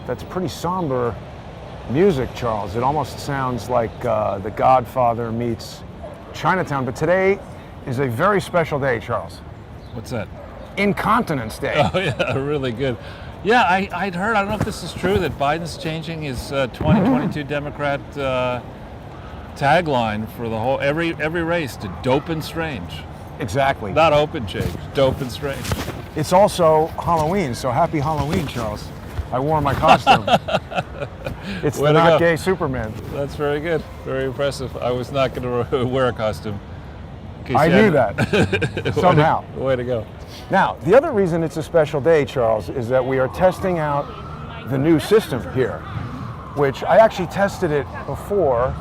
That's pretty somber music, Charles. It almost sounds like The Godfather meets Chinatown. But today is a very special day, Charles. What's that? Incontinence Day. Oh yeah, really good. Yeah, I'd heard, I don't know if this is true, that Biden's changing his 2022 Democrat tagline for the whole, every race to dope and strange. Exactly. Not open change, dope and strange. It's also Halloween, so happy Halloween, Charles. I wore my costume. It's the not gay Superman. That's very good, very impressive. I was not going to wear a costume. I knew that, somehow. Way to go. Now, the other reason it's a special day, Charles, is that we are testing out the new system here, which I actually tested it before,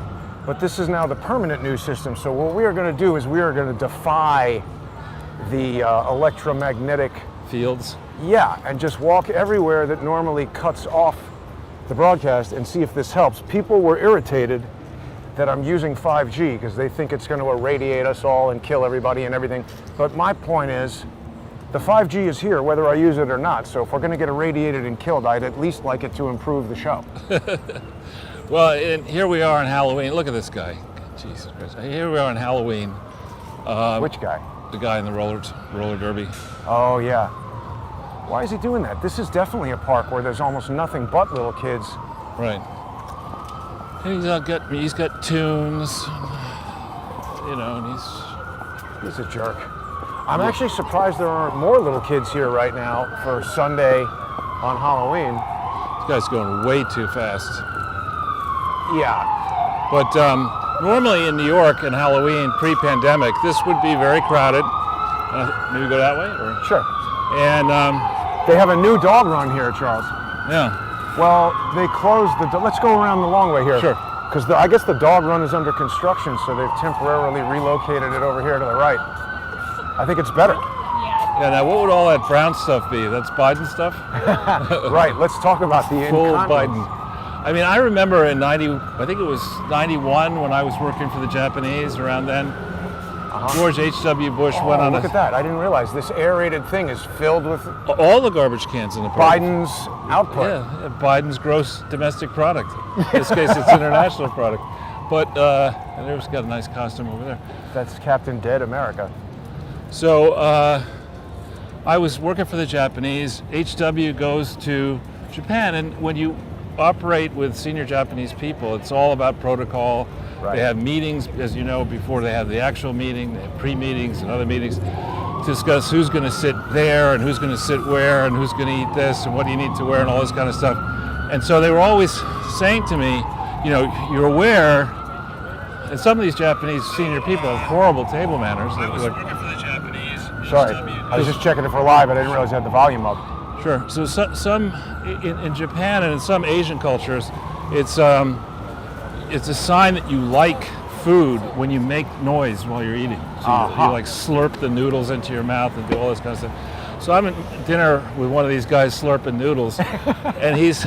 but this is now the permanent new system. So what we are going to do is we are going to defy the electromagnetic fields. Yeah, and just walk everywhere that normally cuts off the broadcast and see if this helps. People were irritated that I'm using 5G because they think it's going to irradiate us all and kill everybody and everything. But my point is, the 5G is here whether I use it or not. So if we're going to get irradiated and killed, I'd at least like it to improve the show. Well, and here we are on Halloween. Look at this guy. Jesus Christ. Here we are on Halloween. Which guy? The guy in the roller derby. Oh, yeah. Why is he doing that? This is definitely a park where there's almost nothing but little kids. Right. And he's got tunes, you know, and he's a jerk. I'm actually surprised there aren't more little kids here right now for Sunday on Halloween. This guy's going way too fast. Yeah. But normally in New York in Halloween, pre-pandemic, this would be very crowded. Maybe go that way? Or? Sure. And they have a new dog run here, Charles. Yeah. Well, they closed let's go around the long way here. Sure. Because I guess the dog run is under construction, so they've temporarily relocated it over here to the right. I think it's better. Yeah, now what would all that brown stuff be? That's Biden stuff? Right, let's talk about the full incontinence. Biden. I mean, I remember in I think it was 91 when I was working for the Japanese around then. George H.W. Bush went on look at that. I didn't realize this aerated thing is filled with all the garbage cans in the park. Biden's output. Yeah, Biden's gross domestic product. In this case, it's international product. But and there's got a nice costume over there. That's Captain Dead America. So I was working for the Japanese. HW goes to Japan, and when you operate with senior Japanese people, it's all about protocol. Right. They have meetings, as you know, before they have the actual meeting. They have pre-meetings and other meetings to discuss who's going to sit there and who's going to sit where and who's going to eat this and what do you need to wear and all this kind of stuff. And so they were always saying to me, you know, you're aware, and some of these Japanese senior people have horrible table manners. I was working for the Japanese. Sorry, I was just checking it for live, but I didn't realize I had the volume up. Sure. So some in Japan and in some Asian cultures, it's a sign that you like food when you make noise while you're eating. So you like slurp the noodles into your mouth and do all this kind of stuff. So I'm at dinner with one of these guys slurping noodles, and he's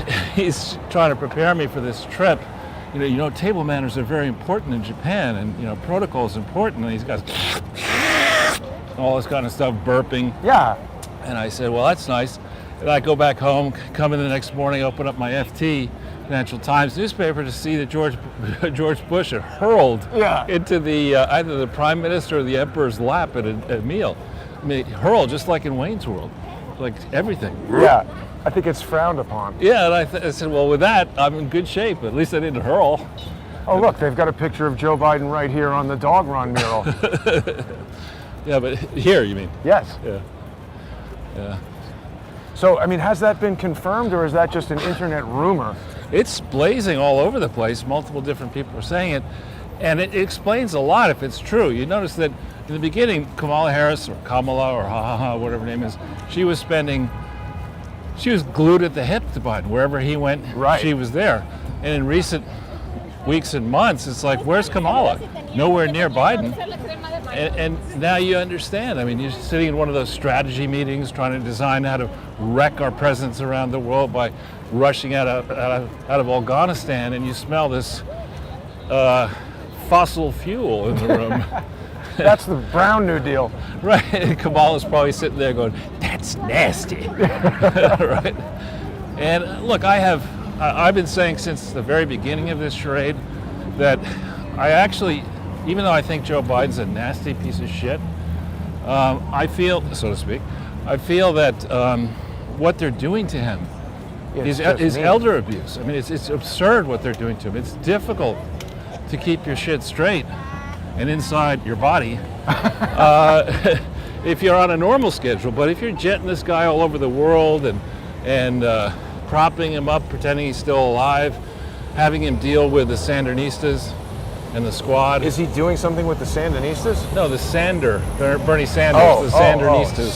trying to prepare me for this trip. You know, table manners are very important in Japan, and you know, protocol is important. And these guys, all this kind of stuff, burping. Yeah. And I said, well, that's nice. And I go back home, come in the next morning, open up my FT. Financial Times newspaper to see that George Bush had hurled into the either the prime minister or the emperor's lap at a meal. I mean, hurled just like in Wayne's World, like everything. Yeah, I think it's frowned upon. Yeah, and I said, well, with that, I'm in good shape. At least I didn't hurl. Oh, look, they've got a picture of Joe Biden right here on the dog run mural. Yeah, but here, you mean? Yes. Yeah. Yeah. So, I mean, has that been confirmed, or is that just an internet rumor? It's blazing all over the place. Multiple different people are saying it. And it explains a lot if it's true. You notice that in the beginning, Kamala Harris, or Kamala, or whatever her name is, she was glued at the hip to Biden. Wherever he went, she was there. And in recent weeks and months, it's like, where's Kamala? Nowhere near Biden. And now you understand. I mean, you're sitting in one of those strategy meetings trying to design how to wreck our presence around the world by rushing out of Afghanistan, and you smell this fossil fuel in the room. That's the Brown New Deal. Right, and Kamala's probably sitting there going, that's nasty. Right? And look, I've been saying since the very beginning of this charade that I actually, even though I think Joe Biden's a nasty piece of shit, I feel, so to speak, I feel that what they're doing to him is elder abuse. I mean, it's absurd what they're doing to him. It's difficult to keep your shit straight and inside your body if you're on a normal schedule. But if you're jetting this guy all over the world and propping him up, pretending he's still alive, having him deal with the Sandinistas and the squad. Is he doing something with the Sandinistas? No, the Bernie Sanders, the Sandinistas.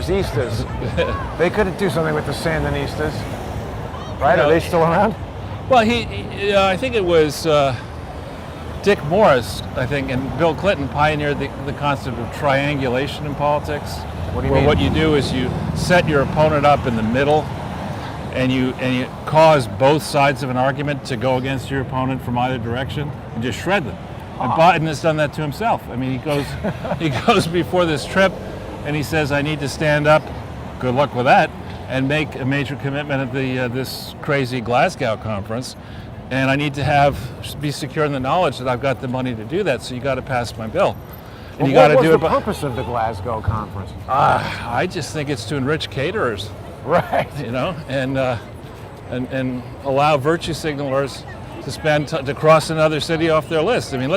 Sandersistas. They couldn't do something with the Sandinistas, right? Are they still around? Well, I think it was Dick Morris, I think, and Bill Clinton pioneered the concept of triangulation in politics. What do you mean? What you do is you set your opponent up in the middle, and you cause both sides of an argument to go against your opponent from either direction and just shred them. And Biden has done that to himself. I mean, he goes before this trip and he says, I need to stand up, good luck with that, and make a major commitment at this crazy Glasgow conference. And I need to be secure in the knowledge that I've got the money to do that, so you got to pass my bill. And you got to do it. What was the purpose of the Glasgow conference? I just think it's to enrich caterers. Right. You know, and allow virtue signalers to cross another city off their list. I mean,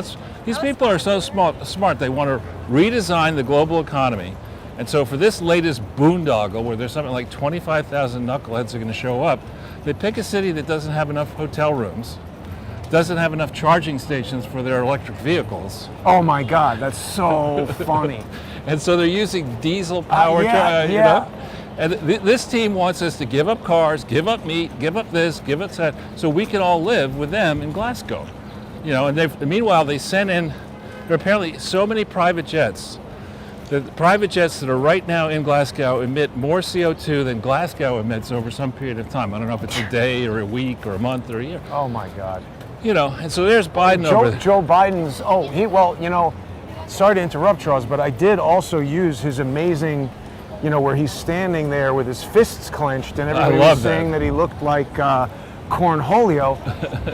these people are so smart. They want to redesign the global economy. And so for this latest boondoggle, where there's something like 25,000 knuckleheads are going to show up, they pick a city that doesn't have enough hotel rooms, doesn't have enough charging stations for their electric vehicles. Oh my God, that's so funny. And so they're using diesel power, you know? And this team wants us to give up cars, give up meat, give up this, give up that, so we can all live with them in Glasgow. You know, and meanwhile they sent in, there are apparently so many private jets. The private jets that are right now in Glasgow emit more CO2 than Glasgow emits over some period of time. I don't know if it's a day or a week or a month or a year. Oh my God. You know, and so there's Biden over there. Joe Biden's, sorry to interrupt, Charles, but I did also use his amazing, where he's standing there with his fists clenched and everybody was saying that he looked like Cornholio.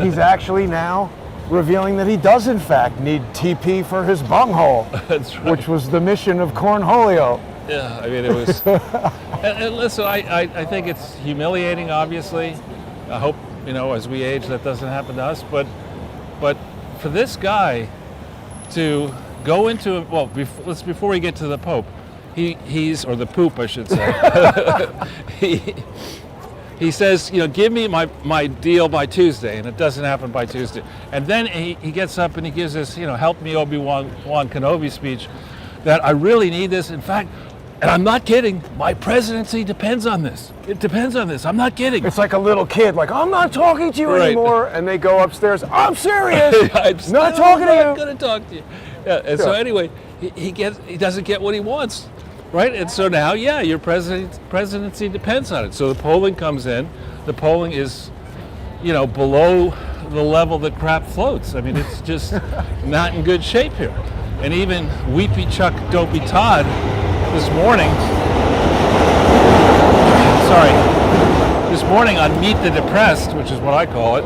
He's actually now revealing that he does in fact need TP for his bunghole. That's right. Which was the mission of Cornholio. Yeah, I mean, it was. and listen, I think it's humiliating, obviously. I hope, as we age, that doesn't happen to us. But for this guy to go into, before we get to the Pope, he's or the poop, I should say. He says, give me my deal by Tuesday, and it doesn't happen by Tuesday. And then he gets up and he gives this, help me Obi-Wan Kenobi speech that I really need this. In fact, and I'm not kidding, my presidency depends on this. It depends on this. I'm not kidding. It's like a little kid, like, I'm not talking to you anymore. And they go upstairs, I'm serious. I'm not talking to you. I'm going to talk to you. Yeah, and so anyway, he doesn't get what he wants. Right, and so now, your presidency depends on it. So the polling comes in. The polling is, below the level that crap floats. I mean, it's just not in good shape here. And even Weepy Chuck Dopey Todd this morning on Meet the Depressed, which is what I call it,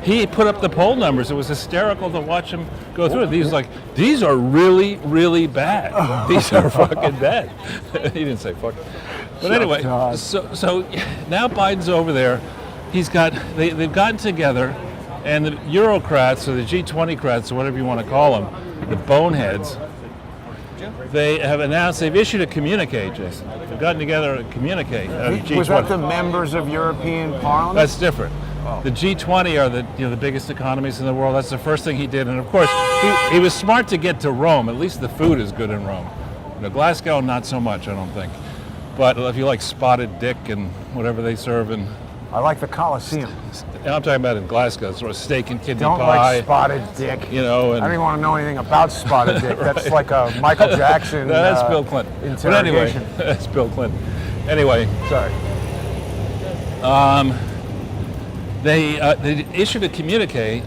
he put up the poll numbers. It was hysterical to watch him go through it. He was like, these are really, really bad. These are fucking bad. He didn't say fuck. But anyway, so now Biden's over there. They've gotten together, and the Eurocrats, or the G20crats, or whatever you want to call them, the boneheads, they have announced, they've issued a communique, Jason. They've gotten together to communicate. Was that the members of European Parliament? That's different. The G20 are the biggest economies in the world. That's the first thing he did. And of course, he was smart to get to Rome. At least the food is good in Rome. Glasgow, not so much, I don't think. But if you like spotted dick and whatever they serve in... I like the Colosseum. I'm talking about in Glasgow, sort of steak and kidney don't pie. Like spotted dick. And, I don't even want to know anything about spotted dick. Right. That's like a Michael Jackson that's Bill Clinton. But anyway, that's Bill Clinton. Anyway. Sorry. They issued a communique.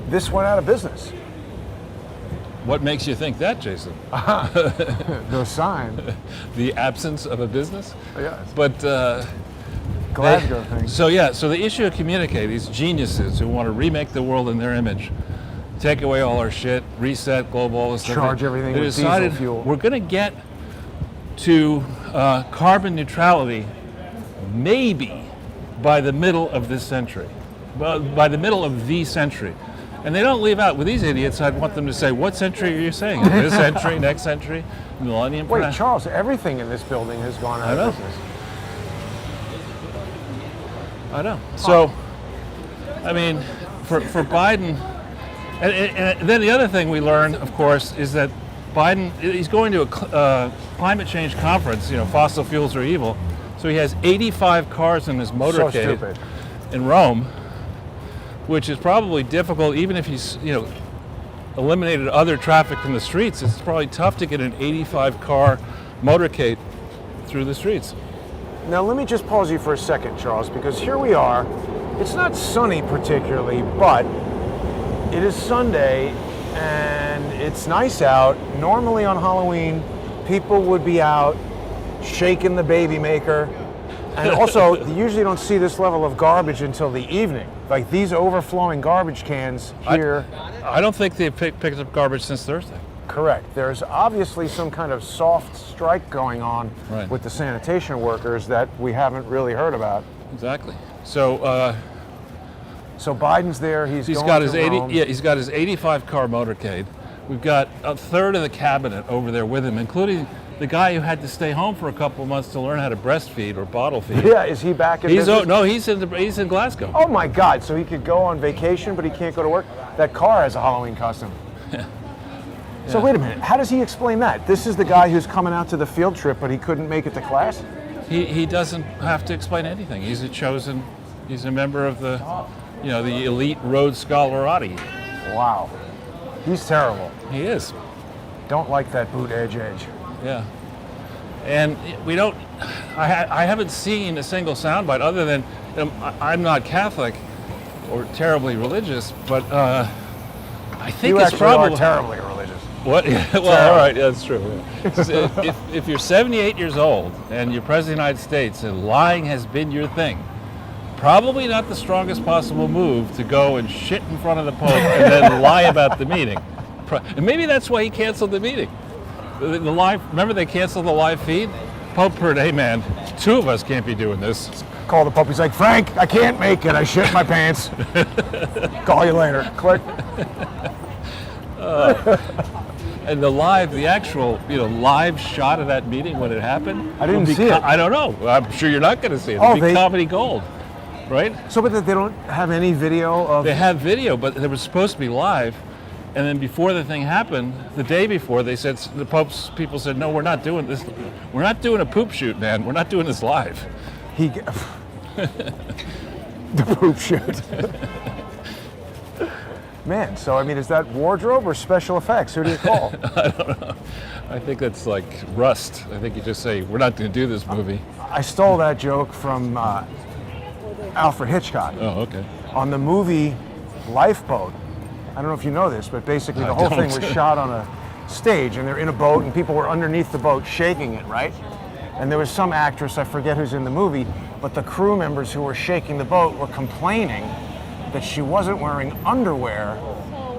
This went out of business. What makes you think that, Jason? No sign. The absence of a business? Yes. But Glasgow thing. so the issue of communicate, these geniuses who want to remake the world in their image, take away all our shit, reset, global, all this stuff. Charge everything They with decided diesel fuel. we're going to get to carbon neutrality maybe by the middle of this century, by the middle of the century. And they don't leave out, with these idiots, I'd want them to say, what century are you saying? This century, next century, millennium? Wait, Charles, everything in this building has gone out of business. I know. So, I mean, for Biden, and then the other thing we learned, of course, is that Biden, he's going to a climate change conference, fossil fuels are evil. So he has 85 cars in his motorcade in Rome, which is probably difficult, even if he's, eliminated other traffic from the streets. It's probably tough to get an 85 car motorcade through the streets. Now let me just pause you for a second, Charles, because here we are. It's not sunny particularly, but it is Sunday and it's nice out. Normally on Halloween, people would be out shaking the baby maker. And also, you usually don't see this level of garbage until the evening. Like these overflowing garbage cans here. I don't think they've picked up garbage since Thursday. Correct. There's obviously some kind of soft strike going on with the sanitation workers that we haven't really heard about. Exactly. So, so Biden's there. He's going got to his Rome. he's got his 85 car motorcade. We've got a third of the cabinet over there with him, including the guy who had to stay home for a couple of months to learn how to breastfeed or bottle feed. Yeah, is he back in business? No, he's in Glasgow. Oh my God! So he could go on vacation, but he can't go to work. That car has a Halloween costume. Yeah. So wait a minute. How does he explain that? This is the guy who's coming out to the field trip, but he couldn't make it to class. He doesn't have to explain anything. He's a member of the, the elite Rhodes Scholarati. Wow, he's terrible. He is. Don't like that boot edge. Yeah, and we don't. I haven't seen a single soundbite other than I'm not Catholic or terribly religious, but I think you it's actually probably are terribly religious. What? Yeah, well, all right, that's true. Yeah. if you're 78 years old and you're president of the United States and lying has been your thing, probably not the strongest possible move to go and shit in front of the Pope and then lie about the meeting. And maybe that's why he canceled the meeting. The live, remember they canceled the live feed? Pope heard, hey man, two of us can't be doing this. Call the Pope, he's like, Frank, I can't make it, I shit my pants. Call you later, click. And the actual, live shot of that meeting when it happened. I didn't see it. I don't know, I'm sure you're not going to see it. It'll be comedy gold, right? So, but they don't have any video of... They have video, but they were supposed to be live. And then before the thing happened, the day before, they said, the Pope's people said, no, we're not doing this. We're not doing a poop shoot, man. We're not doing this live. The poop shoot. Man, so I mean, is that wardrobe or special effects? Who do you call? I don't know. I think that's like rust. I think you just say, we're not going to do this movie. I stole that joke from Alfred Hitchcock. Oh, okay. On the movie Lifeboat. I don't know if you know this, but basically the whole thing was shot on a stage, and they're in a boat, and people were underneath the boat shaking it, right? And there was some actress, I forget who's in the movie, but the crew members who were shaking the boat were complaining that she wasn't wearing underwear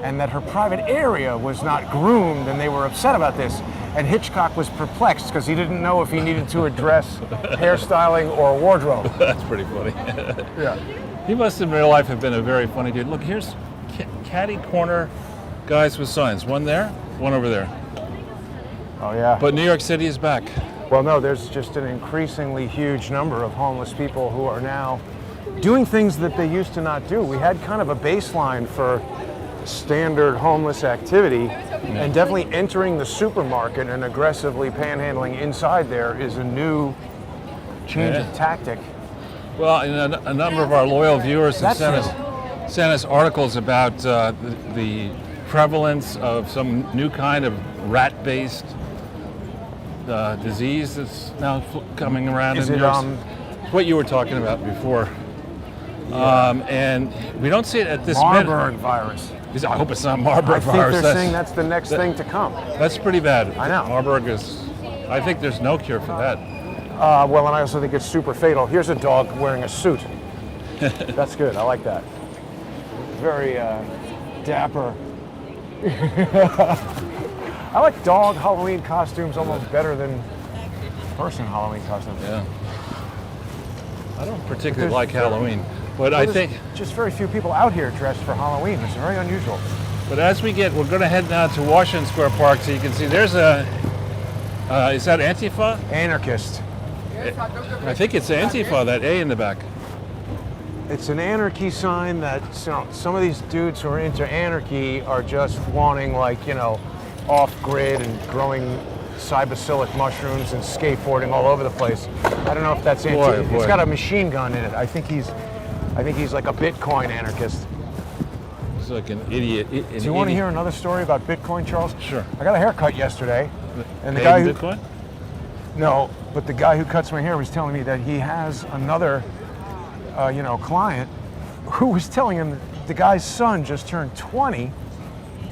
and that her private area was not groomed, and they were upset about this. And Hitchcock was perplexed because he didn't know if he needed to address hairstyling or wardrobe. That's pretty funny. Yeah. He must in real life have been a very funny dude. Look, here's catty corner guys with signs. One there, one over there. Oh yeah. But New York City is back. Well, no, there's just an increasingly huge number of homeless people who are now doing things that they used to not do. We had kind of a baseline for standard homeless activity, and definitely entering the supermarket and aggressively panhandling inside there is a new change of tactic. Well, and a number of our loyal viewers have sent us articles about the prevalence of some new kind of rat-based disease that's now coming around in New York. It's what you were talking about before. And we don't see it at this minute. Marburg virus. I hope it's not I Marburg think virus. they're saying that's the next thing to come. That's pretty bad. I know. Marburg is. I think there's no cure for that. Well, and I also think it's super fatal. Here's a dog wearing a suit. That's good. I like that. Very dapper. I like dog Halloween costumes almost better than person Halloween costumes. Yeah. I don't particularly like Halloween, but I think. Just very few people out here dressed for Halloween. It's very unusual. But as we're going to head now to Washington Square Park, so you can see there's a. Is that Antifa? Anarchist. I think it's Antifa. That A in the back. It's an anarchy sign that, you know, some of these dudes who are into anarchy are just wanting, like, you know, off-grid and growing cybacillic mushrooms and skateboarding all over the place. I don't know if that's Boy. It's got a machine gun in it. I think he's like a Bitcoin anarchist. He's like an idiot. Do you want to hear another story about Bitcoin, Charles? Sure. I got a haircut yesterday, and the Paid guy who Bitcoin? no, but the guy who cuts my hair was telling me that he has another, client who was telling him that the guy's son just turned 20,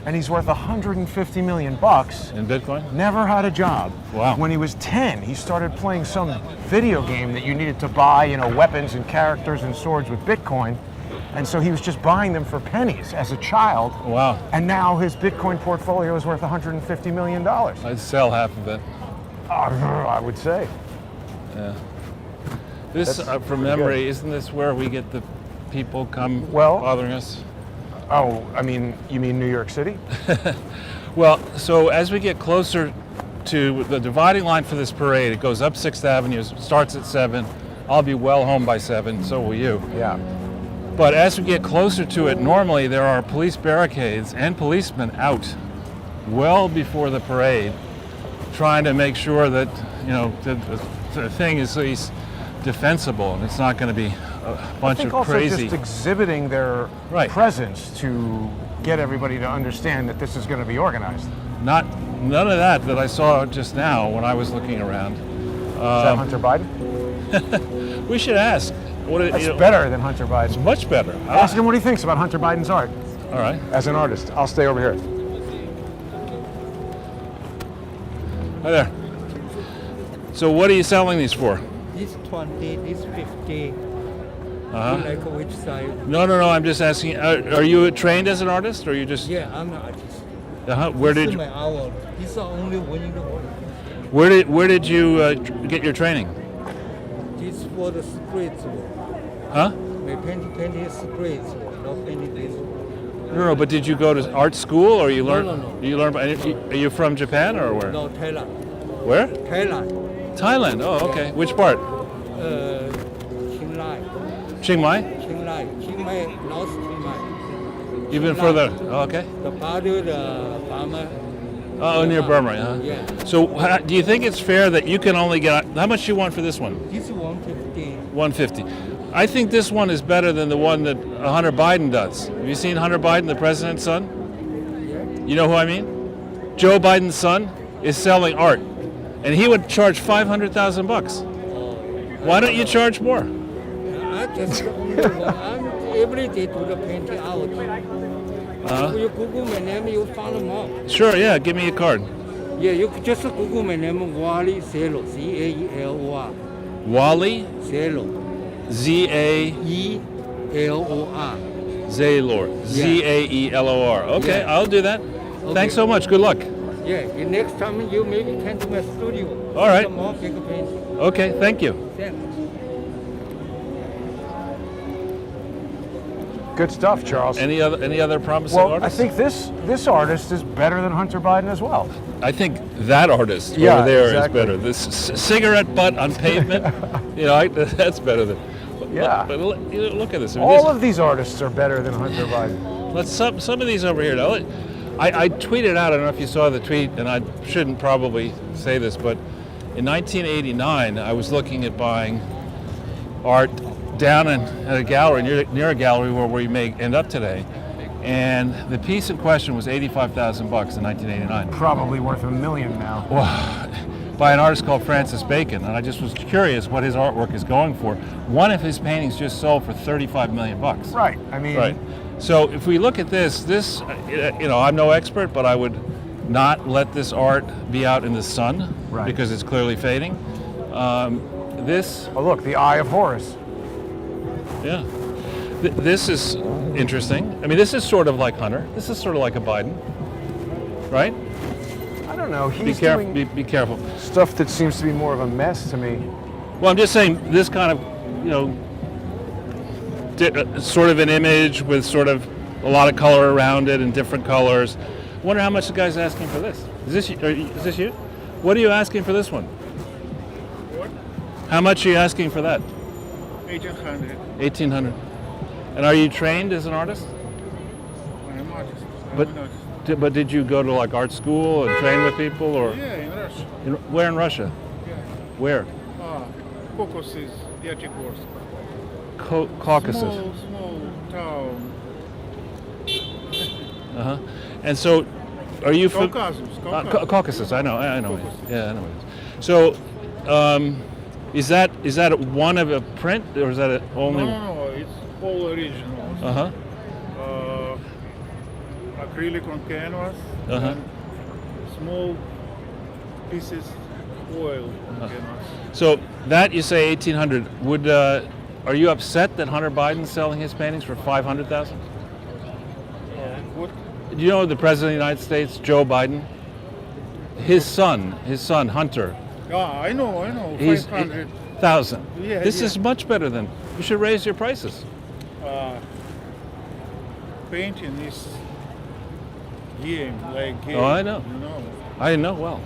and he's worth 150 million bucks. In Bitcoin? Never had a job. Wow. When he was 10, he started playing some video game that you needed to buy, you know, weapons and characters and swords with Bitcoin. And so he was just buying them for pennies as a child. Wow. And now his Bitcoin portfolio is worth $150 million. I'd sell half of it. I would say. Yeah. This, That's from pretty memory, good. isn't this where we get the people come bothering us? Oh, I mean, you mean New York City? Well, so as we get closer to the dividing line for this parade, it goes up 6th Avenue, starts at 7. I'll be well home by 7, so will you. Yeah. But as we get closer to it, normally there are police barricades and policemen out well before the parade, trying to make sure that, you know, the thing is at least defensible and it's not going to be a bunch of also crazy. just exhibiting their presence to get everybody to understand that this is going to be organized. None of that I saw just now when I was looking around. Is that Hunter Biden? We should ask. That's better than Hunter Biden. It's much better. Ask him what he thinks about Hunter Biden's art. All right. As an artist. I'll stay over here. Hi there. So what are you selling these for? This 20, this 50. Uh-huh. Like which side? No. I'm just asking. Are you trained as an artist, or are you just? Yeah, I'm an artist. Uh-huh. Where This did is you? my hour. This is only winning the world. Where did you get your training? This for the streets work. Huh? My painting streets work, not painting this. No. But did you go to art school, or you learn? No. You learn. Are you from Japan or where? No, Thailand. Where? Thailand. Thailand. Oh, okay. Which part? Chiang Mai. Chiang Mai. Chiang Mai. Chiang Mai, North Chiang Mai. You've been further. Oh, okay. The border, the Burma. Oh, near Burma, huh? Yeah. So, do you think it's fair that you can only get? How much you want for this one? This is 150. 150. I think this one is better than the one that Hunter Biden does. Have you seen Hunter Biden, the president's son? Yeah. You know who I mean? Joe Biden's son is selling art, and he would charge $500,000. Why don't you charge more? I just only I'm every day to the painting out. You Google my name, you find them all. Sure, yeah. Give me a card. Yeah, you could just Google my name, Wally Celo, C-A-E-L-O-R. Wally Celo, Z-A-Zaelor. E-L-O-R. Z-A-E-L-O-R. Okay, Yeah. I'll do that. Okay. Thanks so much. Good luck. Yeah, the next time you maybe come to my studio. All right. Some more big painting. Okay, thank you. Thanks. Good stuff, Charles. Any other promising Well, artists? I think this artist is better than Hunter Biden as well. I think that artist Yeah, over there exactly. is better. This cigarette butt on pavement, that's better than. Yeah. But look at this. I mean, All of these artists are better than Hunter Biden. let's some of these over here. Now, I tweeted out. I don't know if you saw the tweet, and I shouldn't probably say this, but in 1989, I was looking at buying art down at a gallery near a gallery where we may end up today, and the piece in question was $85,000 in 1989. Probably worth $1 million now. By an artist called Francis Bacon, and I just was curious what his artwork is going for. One of his paintings just sold for $35 million. Right. I mean, Right. So if we look at this, I'm no expert, but I would not let this art be out in the sun Right. because it's clearly fading. This, Oh, look, the Eye of Horus. yeah, this is interesting. I mean, this is sort of like Hunter. This is sort of like a Biden, right? I don't know. Be He's careful. doing Be careful. stuff that seems to be more of a mess to me. Well, I'm just saying this kind of, sort of an image with sort of a lot of color around it and different colors. I wonder how much the guy's asking for this. Is this you? What are you asking for this one? What? How much are you asking for that? 1800. 1,800. And are you trained as an artist? I'm artist. But- I'm an artist. But did you go to like art school and train with people, or Yeah, in Russia. where in Russia? Yeah. Where? Caucasus, Yatigorsk. Caucasus. Small town. Uh-huh. And so, are you from Caucasus. Caucasus? I know. Caucasus. Yeah, I know. So, is that one of a print, or is that only? No, it's all original. Uh-huh. Acrylic on canvas Uh-huh. and small pieces oil on canvas. So that you say 1,800. Would are you upset that Hunter Biden's selling his paintings for 500,000? What? Do you know the President of the United States, Joe Biden? His son Hunter. I know. He's 500. Yeah, This yeah. is much better than. You should raise your prices. Painting is game, like game. Oh, I know. You know. I know well.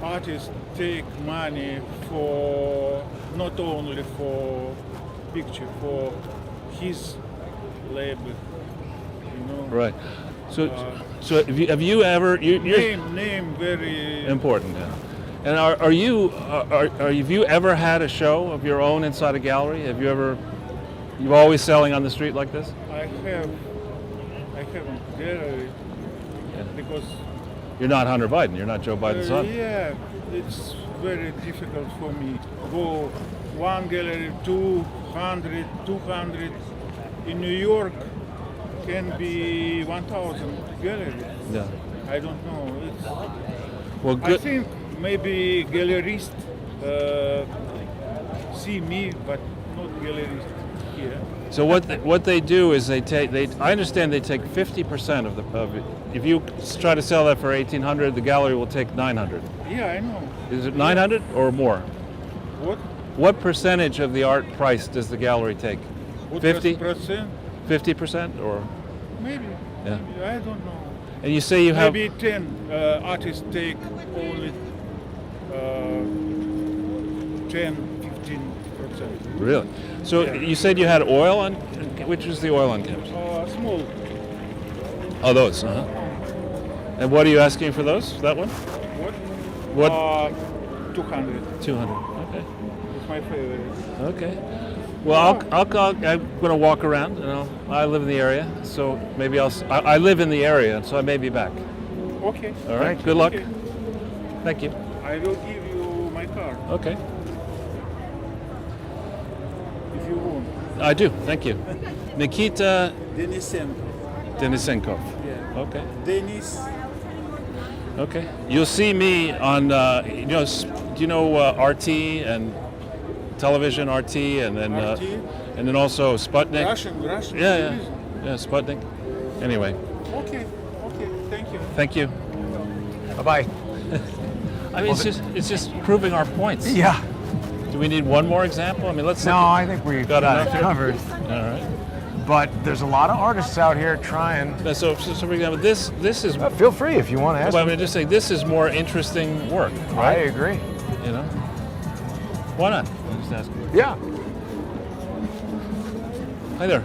Artists take money for not only for picture, for his label, you know. Right. So have you ever? You're Name very important. Yeah. And are have you ever had a show of your own inside a gallery? Have you ever? You always selling on the street like this? I have a gallery because You're not Hunter Biden. You're not Joe Biden's son. yeah, it's very difficult for me. Go one gallery, 200, 200. In New York can be 1,000 galleries. Yeah. I don't know. It's, Well, I good. think maybe gallerists see me, but not gallerists here. So what they do is I understand they take 50% of it. If you try to sell that for 1,800, the gallery will take 900. Yeah, I know. Is it 900 or more? What? What percentage of the art price does the gallery take? What 50? percent? 50% or? Maybe. Yeah. Maybe. I don't know. And you say you have. Maybe 10 artists take only 10, 15%. Really? So Yeah. you said you had oil on. Which is the oil on canvas? Small. Oh, those. Uh-huh. And what are you asking for those? That one? What? What? 200. 200. Okay. It's my favorite. Okay. Well, I'm going to walk around. I live in the area, so maybe I live in the area, so I may be back. Okay. All right. Good luck. Okay. Thank you. I will give you my card Okay. if you want. I do. Thank you. Nikita Denisenko. Denisenkov. Yeah. Okay. Denis. Okay. You'll see me on. Do you know RT and television RT and then RT? And then also Sputnik. Russian. Yeah, television. yeah, Sputnik. Anyway, Okay. Thank you. thank you. Bye-bye. I mean, it's just proving our points. Yeah. Do we need one more example? I mean, let's. No, I think we Got got enough it here? covered. All right. But there's a lot of artists out here trying. So for example, this is. Feel free if you want to ask. Well, I mean, just say this is more interesting work, I right? agree. You know. Why not? I'm just asking. Yeah. Hi there.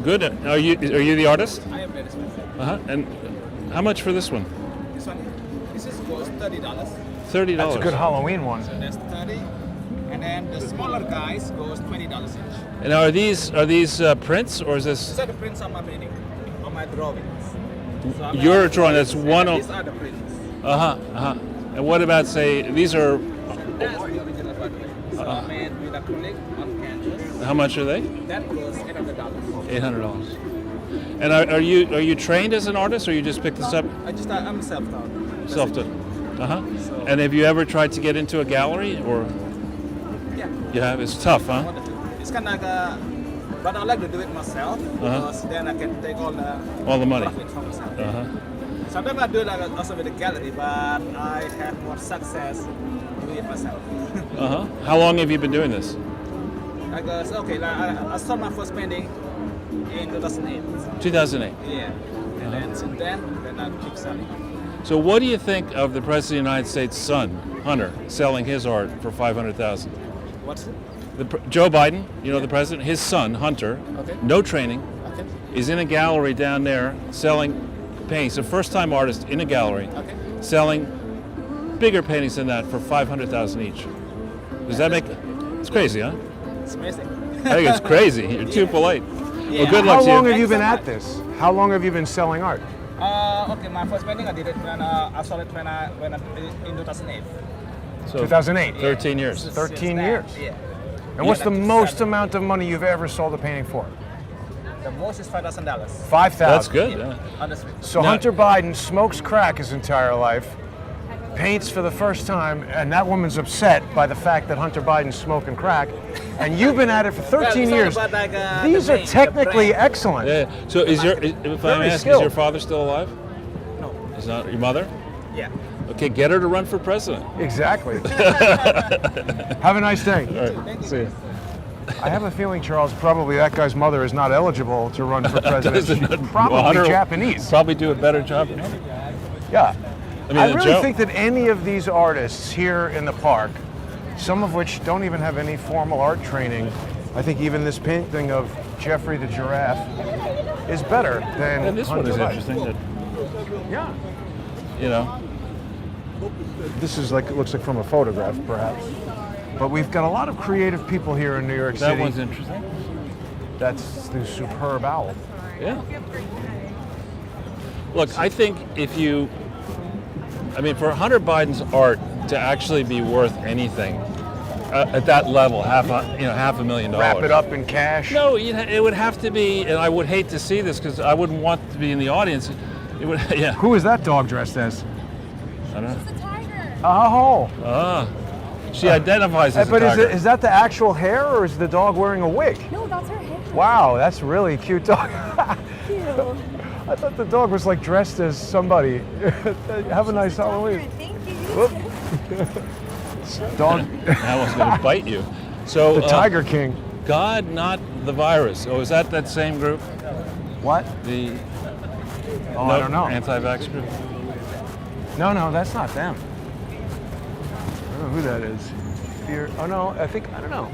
Good. Are you the artist? I am very special. And how much for this one? This is cost $30. $30. That's a good Halloween one. That's 30, and then the smaller guys goes $20 each. And are these prints or is this These are the prints on my painting, on my drawings. So I'm your adding drawing? That's prints, one. and these are the prints. And what about say these are? That's the original one. So I made with acrylic on canvas. How much are they? That was $800. $800. And are you trained as an artist, or you just picked this up I'm self-taught. self-taught? And have you ever tried to get into a gallery, or Yeah. you have? It's tough, I huh? wanted to. It's kind of like but I like to do it myself because then I can take all the money. profit from myself. Sometimes I do it also with the gallery, but I have more success doing it myself. How long have you been doing this? I guess, okay, I sold my first painting in 2008. 2008. Yeah. And then since then I keep selling. So what do you think of the President of the United States' son, Hunter, selling his art for $500,000? What's it? Joe Biden, you know the president, his son, Hunter, Okay. no training, Okay. is in a gallery down there selling paintings, a first-time artist in a gallery, Okay. selling bigger paintings than that for $500,000 each. Does that make... It's crazy, huh? It's amazing. I think it's crazy. You're too polite. Yeah. Well, good How luck to long you. have you been Thanks at so this? How long have you been selling art? Okay, my first painting I did it when I sold it when I in 2008. So 2008. 13 years. 13 years. Yeah. And what's Yeah, the like most 7. amount of money you've ever sold a painting for? The most is $5,000. $5,000. That's good. Yeah. On the street. So Now- Hunter Biden smokes crack his entire life, paints for the first time, and that woman's upset by the fact that Hunter Biden's smoking crack, and you've been at it for 13 it's all years. about, like, These the are brain, the technically brain. excellent. Yeah. So if I may ask, is skilled. your father still alive? No. Is not your mother? Yeah. Okay, get her to run for president. Exactly. Have a nice day. All right. See you. I have a feeling, Charles, probably that guy's mother is not eligible to run for president. She's probably Hunter will Japanese. Probably do a better job. Yeah. I mean, I the really Joe- think that any of these artists here in the park, some of which don't even have any formal art training, I think even this painting of Jeffrey the giraffe is better than And this one Hunter is Biden. interesting. That, Yeah. you know, This is like, it looks like from a photograph, perhaps. But we've got a lot of creative people here in New York that City. one's interesting. That's the superb owl. Yeah. Look, I think for Hunter Biden's art to actually be worth anything at that level, $500,000. Wrap it up in cash. No, it would have to be, and I would hate to see this because I wouldn't want to be in the audience. It would, yeah. Who is that dog dressed as? I don't know. It's a tiger. Oh. She identifies as But a tiger. is that the actual hair, or is the dog wearing a wig? No, that's her hair. Wow, that's really cute dog. Cute. I thought the dog was like dressed as somebody. Have a nice Halloween. Thank you. Whoop. Dog, That one's going to bite you. So the Tiger King. God, not the virus. Oh, is that same group? What? The I don't know. Anti-vax group. No, that's not them. I don't know who that is. Fear. Oh no, I don't know.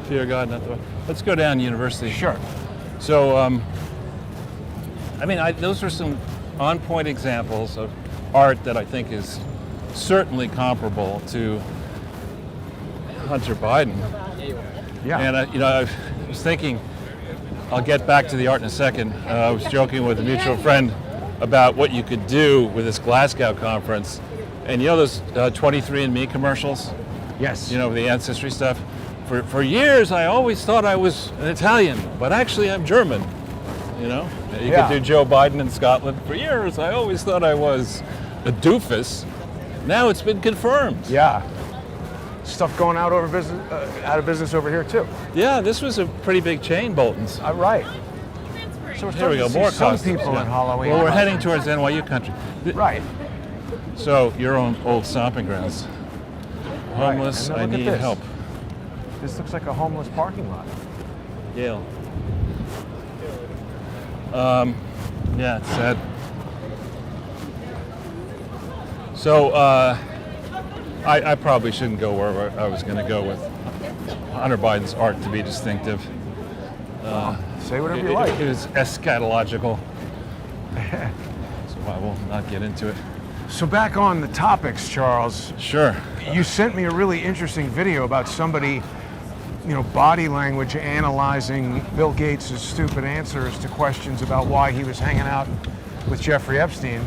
Fear God, not the virus. Let's go down University. Sure. So, those are some on-point examples of art that I think is certainly comparable to Hunter Biden. Yeah. And I was thinking, I'll get back to the art in a second. I was joking with a mutual friend about what you could do with this Glasgow conference. And you know those 23andMe commercials? Yes. You know, the ancestry stuff. For years, I always thought I was an Italian, but actually I'm German. You know, you Yeah. could do Joe Biden in Scotland. For years, I always thought I was a doofus. Now it's been confirmed. Yeah. Stuff going out of business over here too. Yeah, this was a pretty big chain, Bolton's. Right. So we're Here we starting go, to see more some costumes. people yeah. in Halloween. Well, we're heading towards NYU country. Right. So your own old stomping grounds. Homeless, And then I look at need this. help. This looks like a homeless parking lot. Yale. Yeah, it's sad. So I probably shouldn't go where I was going to go with Hunter Biden's art to be distinctive. Say whatever It, you like. it is eschatological. So I will not get into it. So back on the topics, Charles. Sure. You sent me a really interesting video about somebody, body language analyzing Bill Gates' stupid answers to questions about why he was hanging out with Jeffrey Epstein.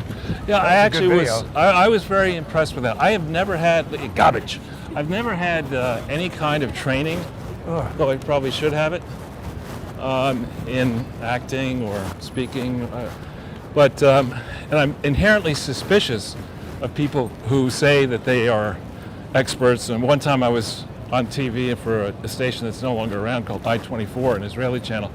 Yeah, I That's a good actually was. video. I was very impressed with that. I have never had garbage. I've never had any kind of training though I probably should have it in acting or speaking. And I'm inherently suspicious of people who say that they are experts. And one time I was on TV for a station that's no longer around called I-24, an Israeli channel,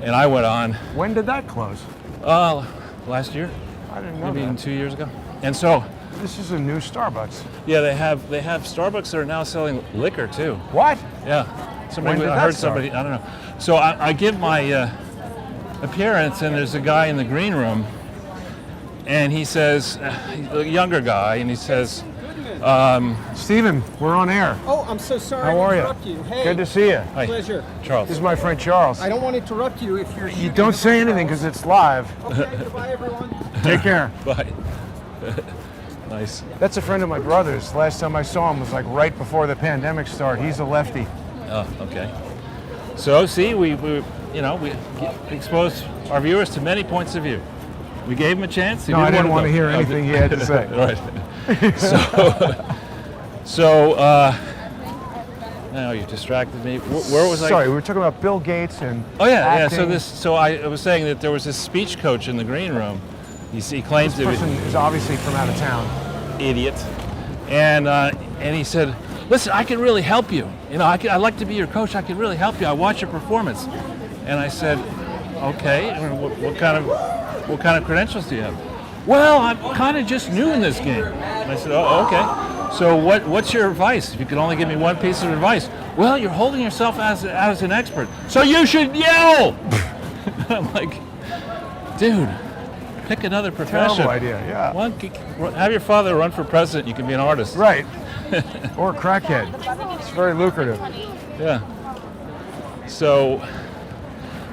and I went on When did that close? last year, I didn't know maybe that. even 2 years ago. And so, This is a new Starbucks. yeah, they have Starbucks that are now selling liquor too. What? Yeah, When did I that heard start? somebody. I don't know. So I give my appearance, and there's a guy in the green room, and he says, he's a younger guy, and he says, Stephen, we're on air. Oh, I'm so sorry How to are you? interrupt you. Hey, Good to see you. "Hi, pleasure. Charles." This is my friend Charles. I don't want to interrupt you if you're You don't say anything because it's live. Okay, goodbye everyone. Take care. Bye. Nice. That's a friend of my brother's. Last time I saw him was like right before the pandemic started. He's a lefty. Oh, okay. So see, we exposed our viewers to many points of view. We gave him a chance. He No, I didn't want to go. hear anything he had to say. Right. Now you distracted me. Where was Sorry, I? we were talking about Bill Gates and Oh yeah, yeah. acting. So I was saying that there was this speech coach in the green room. He claims This to person be is obviously from out of town. idiot, and he said, "Listen, I can really help you. You know, I'd like to be your coach. I can really help you. I watch your performance." And I said, "Okay. I mean, what kind of credentials do you have?" "Well, I'm kind of just new in this game." And I said, "Oh, okay. So what's your advice? If you could only give me one piece of advice." "Well, you're holding yourself as an expert, so you should yell." I'm like, dude, pick another profession. Terrible idea, yeah. Have your father run for president. You can be an artist. Right. Or a crackhead. It's very lucrative. Yeah. So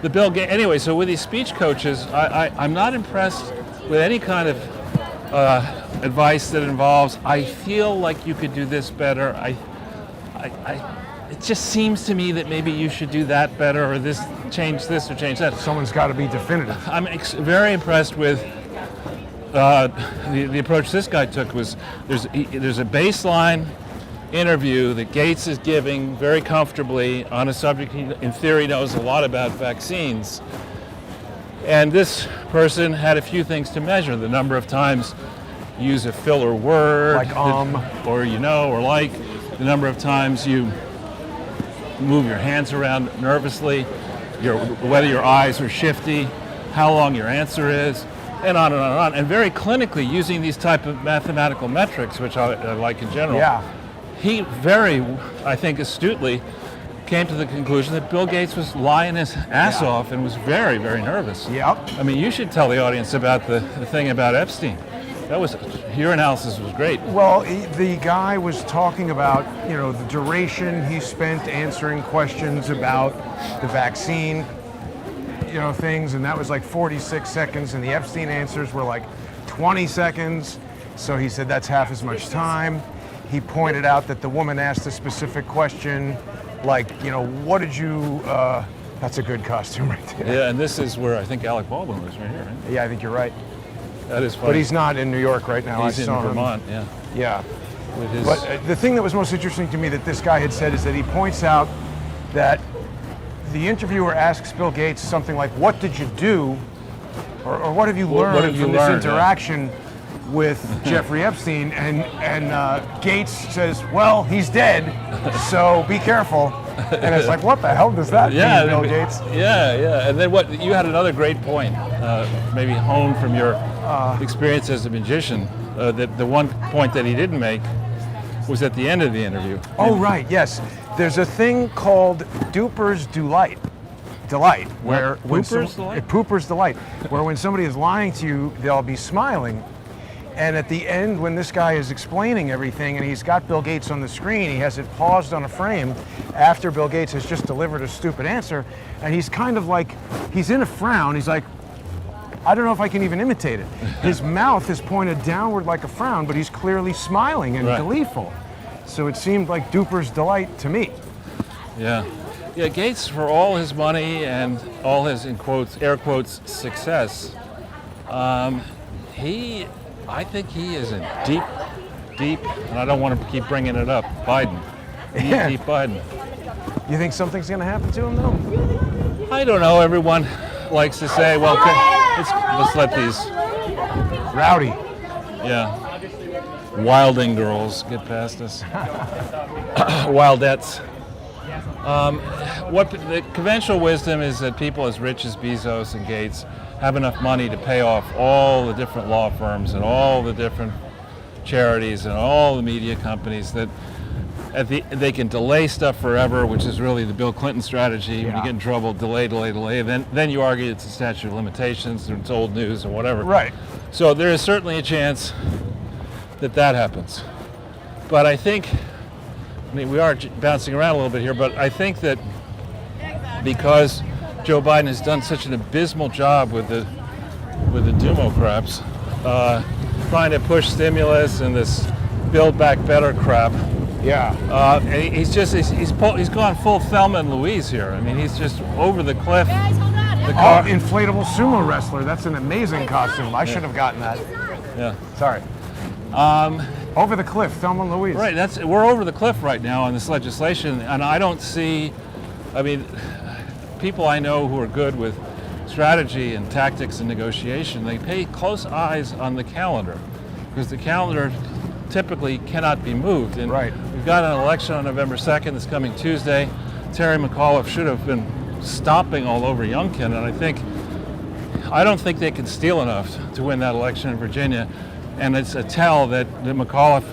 the Bill Gates. Anyway, so with these speech coaches, I'm not impressed with any kind of advice that involves, "I feel like you could do this better. It just seems to me that maybe you should do that better, or change this or change that." Someone's got to be definitive. I'm very impressed with the approach this guy took. Was there's a baseline interview that Gates is giving very comfortably on a subject he, in theory, knows a lot about, vaccines. And this person had a few things to measure: the number of times you use a filler word, Like or or like, the number of times you move your hands around nervously, whether your eyes are shifty, how long your answer is, and on and on and on. And very clinically, using these type of mathematical metrics, which I like in general. Yeah. He very, I think, astutely came to the conclusion that Bill Gates was lying his ass off and was very, very nervous. Yep. I mean, you should tell the audience about the thing about Epstein. Your analysis was great. Well, the guy was talking about, the duration he spent answering questions about the vaccine, things, and that was like 46 seconds, and the Epstein answers were like 20 seconds. So he said that's half as much time. He pointed out that the woman asked a specific question, like, what did you, that's a good costume right there. Yeah, and this is where I think Alec Baldwin was, right here, right? Yeah, I think you're right. That is funny. But he's not in New York right now. He's I in saw him. Vermont, yeah. Yeah. With his, But the thing that was most interesting to me that this guy had said is that he points out that the interviewer asks Bill Gates something like, "What did you do, or what have you learned what have you from learned, this interaction with Jeffrey Epstein?" And Gates says, "Well, he's dead, so be careful." And it's like, what the hell does that mean, Bill Gates? Yeah. And then you had another great point, maybe honed from your experience as a magician. That the one point that he didn't make was at the end of the interview. Oh, right, yes. There's a thing called Duper's Delight, where Pooper's Delight, where when somebody is lying to you, they'll be smiling. And at the end, when this guy is explaining everything and he's got Bill Gates on the screen, he has it paused on a frame after Bill Gates has just delivered a stupid answer. And he's kind of like, he's in a frown. He's like, I don't know if I can even imitate it. His mouth is pointed downward like a frown, but he's clearly smiling and gleeful. So it seemed like Duper's Delight to me. Yeah. Yeah, Gates, for all his money and all his, in quotes, air quotes, success, I think he is in deep, and I don't want to keep bringing it up, Biden. Deep Biden. You think something's going to happen to him, though? I don't know. Everyone likes to say, well, let's let these, Rowdy. yeah, wilding girls get past us. Wildettes. What the conventional wisdom is that people as rich as Bezos and Gates have enough money to pay off all the different law firms and all the different charities and all the media companies that they can delay stuff forever, which is really the Bill Clinton strategy. When you get in trouble, delay, then you argue it's a statute of limitations or it's old news or whatever. Right. So there is certainly a chance that happens. But I think, we are bouncing around a little bit here, but I think that because Joe Biden has done such an abysmal job with the Democrats, trying to push stimulus and this Build Back Better crap. Yeah. He's gone full Thelma and Louise here. I mean, he's just over the cliff. Guys, hold on. The car, Inflatable sumo wrestler. That's an amazing costume. I should have gotten that. yeah. Sorry. Over the cliff, Thelma and Louise. Right. We're over the cliff right now on this legislation, and I don't see. I mean, people I know who are good with strategy and tactics and negotiation, they pay close eyes on the calendar, because the calendar typically cannot be moved. And right. We've got an election on November 2nd this coming Tuesday. Terry McAuliffe should have been stomping all over Youngkin, and I don't think they can steal enough to win that election in Virginia. And it's a tell that McAuliffe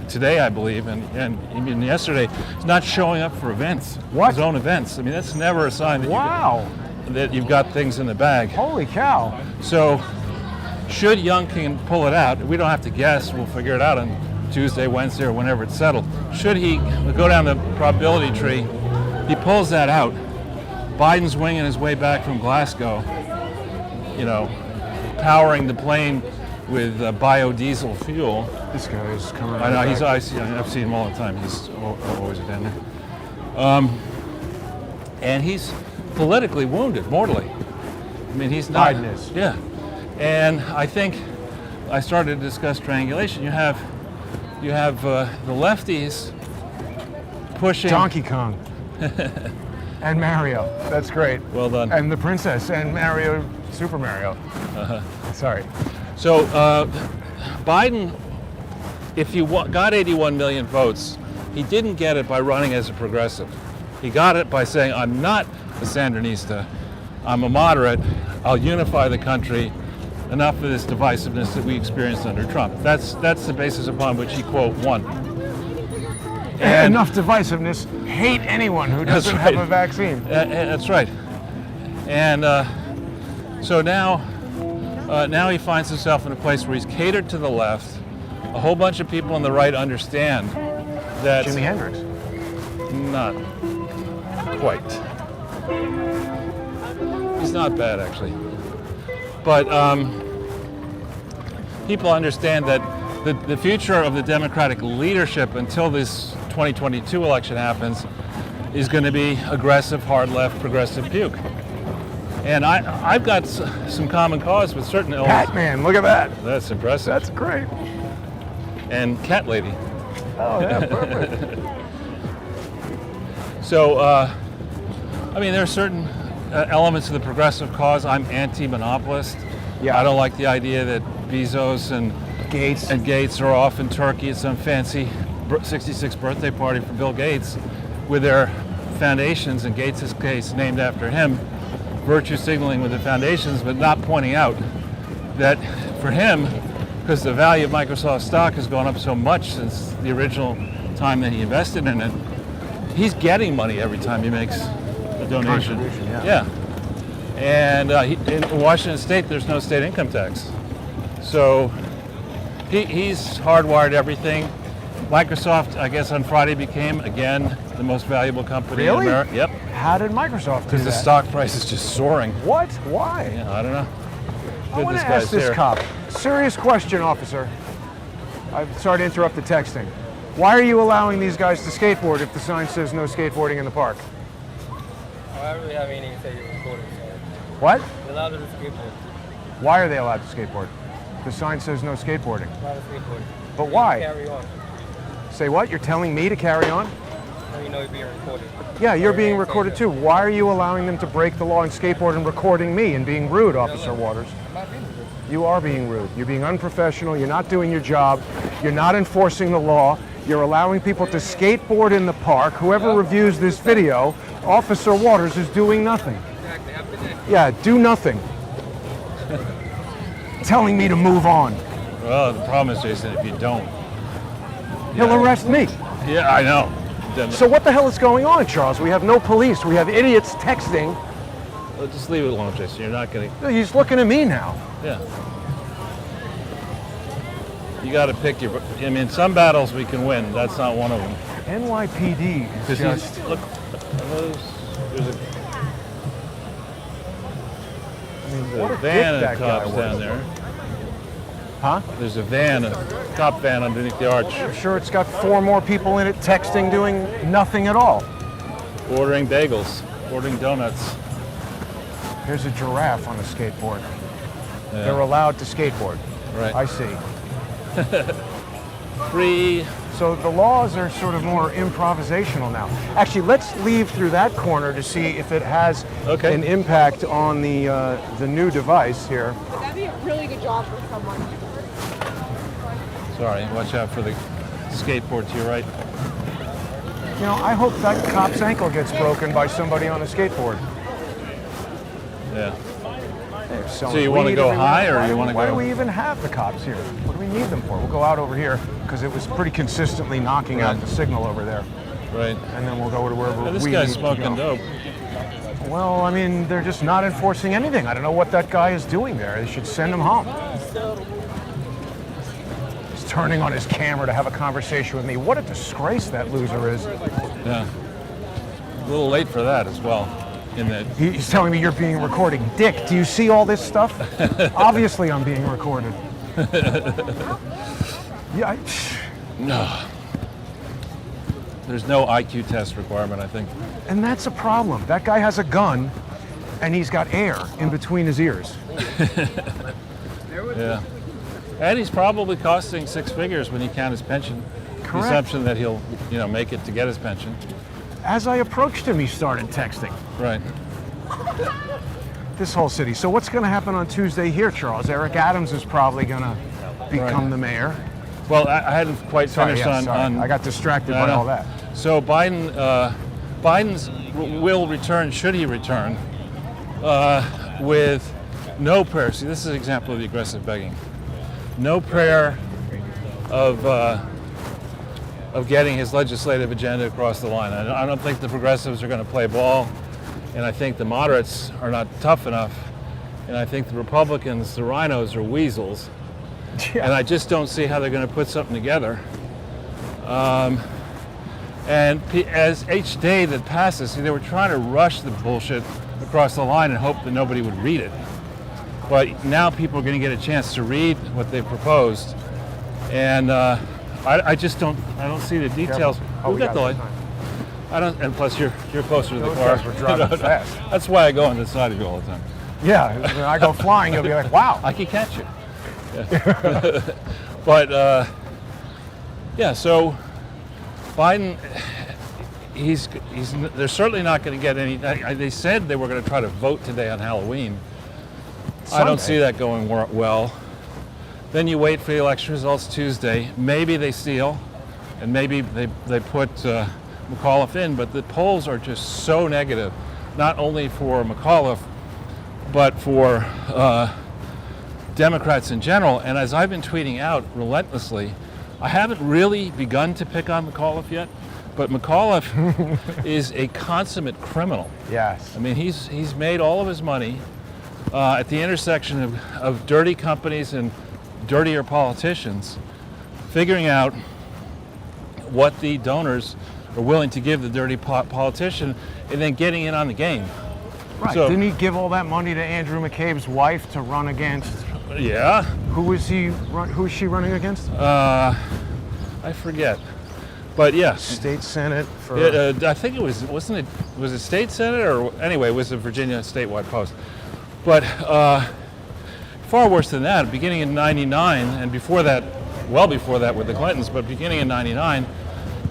today, I believe, and even yesterday, is not showing up for events. What? His own events. I mean, that's never a sign that Wow. that you've got things in the bag. Holy cow. So, should Youngkin pull it out, we don't have to guess, we'll figure it out on Tuesday, Wednesday, or whenever it's settled. Should he go down the probability tree, he pulls that out, Biden's winging his way back from Glasgow, powering the plane with biodiesel fuel. This guy is coming. I know, I've seen him all the time, he's always down there. And he's politically wounded, mortally. I mean, he's not. Biden is. Yeah. And I think I started to discuss triangulation. You have the lefties pushing. Donkey Kong. And Mario. That's great. Well done. And the princess and Mario, Super Mario. Sorry. So Biden, if he got 81 million votes, he didn't get it by running as a progressive. He got it by saying, I'm not a Sandinista, I'm a moderate, I'll unify the country, enough of this divisiveness that we experienced under Trump. That's the basis upon which he, quote, won. And enough divisiveness, hate anyone who doesn't have a vaccine. That's right. And so now he finds himself in a place where he's catered to the left. A whole bunch of people on the right understand that... Jimi Hendrix. Not quite. He's not bad, actually. But people understand that the future of the Democratic leadership until this 2022 election happens is going to be aggressive, hard left, progressive puke. And I've got some common cause with certain elements. Batman, look at that. That's impressive. That's great. And Cat Lady. Oh, yeah, perfect. So, I mean, there are certain elements of the progressive cause. I'm anti-monopolist. Yeah. I don't like the idea that Bezos and Gates are off in Turkey at some fancy 66th birthday party for Bill Gates with their foundations, in Gates' case named after him, virtue signaling with the foundations, but not pointing out that for him, because the value of Microsoft stock has gone up so much since the original time that he invested in it, he's getting money every time he makes a donation. Contribution, yeah. And in Washington State, there's no state income tax. So he's hardwired everything. Microsoft, I guess, on Friday became, again, the most valuable company in America. Yep. How did Microsoft do Because the that? stock price is just soaring. What? Why? Yeah, I don't know. I want to ask this cop. Serious question, officer. I'm sorry to interrupt the texting. Why are you allowing these guys to skateboard if the sign says no skateboarding in the park? I don't really have anything to say recording, so. What? You're allowed to skateboard. Why are they allowed to skateboard? The sign says no skateboarding. Allowed to skateboard. But why? Carry on. Say what? You're telling me to carry on? Let me know if you're recorded. Yeah, you're being Yeah, recorded take too. Why are you allowing them to break the law and skateboard and recording me and being rude, Officer Waters? I'm not being rude. You are being rude. You're being unprofessional. You're not doing your job. You're not enforcing the law. You're allowing people to skateboard in the park. Whoever reviews this video, Officer Waters is doing nothing. Exactly. I've been there. Yeah, do nothing. Telling me to move on. Well, the problem is, Jason, if you don't. He'll arrest me. Yeah, I know. Then, So what the hell is going on, Charles? We have no police. We have idiots texting. just leave it alone, Jason. You're not going to. He's looking at me now. Yeah. You got to pick your. I mean, some battles we can win. That's not one of them. NYPD is Because just... look, there's What a a van dick that of guy cops was. down there. Huh? There's a van, a cop van underneath the arch, I'm sure it's got 4 more people in it texting, doing nothing at all. ordering bagels, ordering donuts. There's a giraffe on a skateboard. Yeah. They're allowed to skateboard. Right. I see. Free. So the laws are sort of more improvisational now. Actually, let's leave through that corner to see if it has Okay. an impact on the new device here. That'd be a really good job for someone. Sorry, watch out for the skateboard to your right. You know, I hope that cop's ankle gets broken by somebody on a skateboard. Yeah. They're selling So you wanna weed go everywhere. high, or Why you do- wanna Why go- do we even have the cops here? What do we need them for? We'll go out over here because it was pretty consistently knocking out Right. the signal over there. Right. And then we'll go to wherever Yeah, this we guy's need to smoking go. dope. Well, I mean, they're just not enforcing anything. I don't know what that guy is doing there. They should send him home. He's turning on his camera to have a conversation with me. What a disgrace that loser is. Yeah. A little late for that as well. In that. He's telling me you're being recorded. Dick, do you see all this stuff? Obviously, I'm being recorded. Yeah, No. There's no IQ test requirement, I think. and that's a problem. That guy has a gun, and he's got air in between his ears. Yeah. And he's probably costing 6 figures when you count his pension. The Correct. assumption that he'll, make it to get his pension. As I approached him, he started texting. Right. This whole city. So what's going to happen on Tuesday here, Charles? Eric Adams is probably going to become Right. the mayor. Well, I hadn't quite finished on. I got distracted No, by no. all that. So Biden's will return, should he return, with no prayer. See, this is an example of the aggressive begging. No prayer of getting his legislative agenda across the line. I don't think the progressives are going to play ball, and I think the moderates are not tough enough, and I think the Republicans, the rhinos, are weasels. And I just don't see how they're going to put something together. And as each day that passes, see, they were trying to rush the bullshit across the line and hope that nobody would read it. But now people are going to get a chance to read what they proposed, and I just don't see the details. Oh, We've got the light. time. I don't, and plus you're closer to the Those car. guys were driving fast. That's why I go on the side of you all the time. Yeah, when I go flying, you'll be like, wow. I can catch you. Yeah. But yeah, so Biden, they're certainly not going to get any. They said they were going to try to vote today on Halloween. I don't see that going well. Then you wait for the election results Tuesday. Maybe they steal, and maybe they put McAuliffe in. But the polls are just so negative, not only for McAuliffe, but for Democrats in general. And as I've been tweeting out relentlessly, I haven't really begun to pick on McAuliffe yet, but McAuliffe is a consummate criminal. Yes. I mean, he's made all of his money at the intersection of dirty companies and dirtier politicians, figuring out what the donors are willing to give the dirty politician, and then getting in on the game. Right. So- Didn't he give all that money to Andrew McCabe's wife to run against? Yeah, Who is she running against? I forget, but yes. State Senate for. I think it was it state senate, or anyway, it was a Virginia statewide post. But far worse than that, beginning in '99 and before that, well before that with the Clintons, but beginning in '99,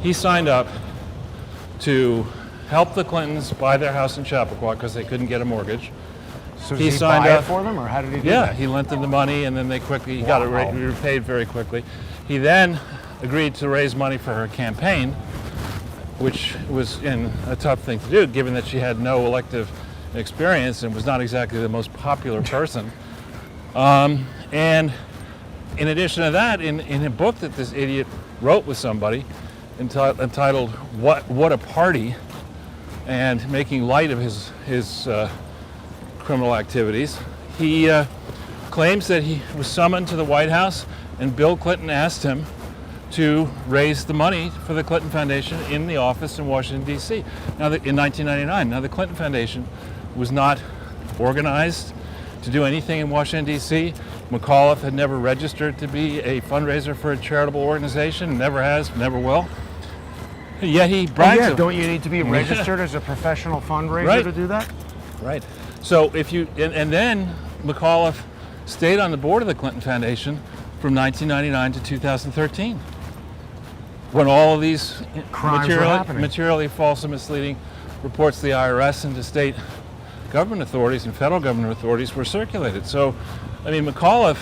he signed up to help the Clintons buy their house in Chappaqua because they couldn't get a mortgage. So He did he signed buy up it for them, or how did he do Yeah, that? he lent them the money, and then he got it Wow. repaid very quickly. He then agreed to raise money for her campaign, which was a tough thing to do, given that she had no elective experience and was not exactly the most popular person. And in addition to that, in a book that this idiot wrote with somebody entitled "What a Party," and making light of his criminal activities, he claims that he was summoned to the White House and Bill Clinton asked him to raise the money for the Clinton Foundation in the office in Washington, D.C. Now, in 1999. Now, the Clinton Foundation was not organized to do anything in Washington, D.C. McAuliffe had never registered to be a fundraiser for a charitable organization, never has, never will. Yet he brags of- Don't you need to be registered as a professional fundraiser Right. to do that? Right. So if you and then McAuliffe stayed on the board of the Clinton Foundation from 1999 to 2013, when all of these Crimes were happening. materially false and misleading reports to the IRS and to state government authorities and federal government authorities were circulated. So, I mean, McAuliffe,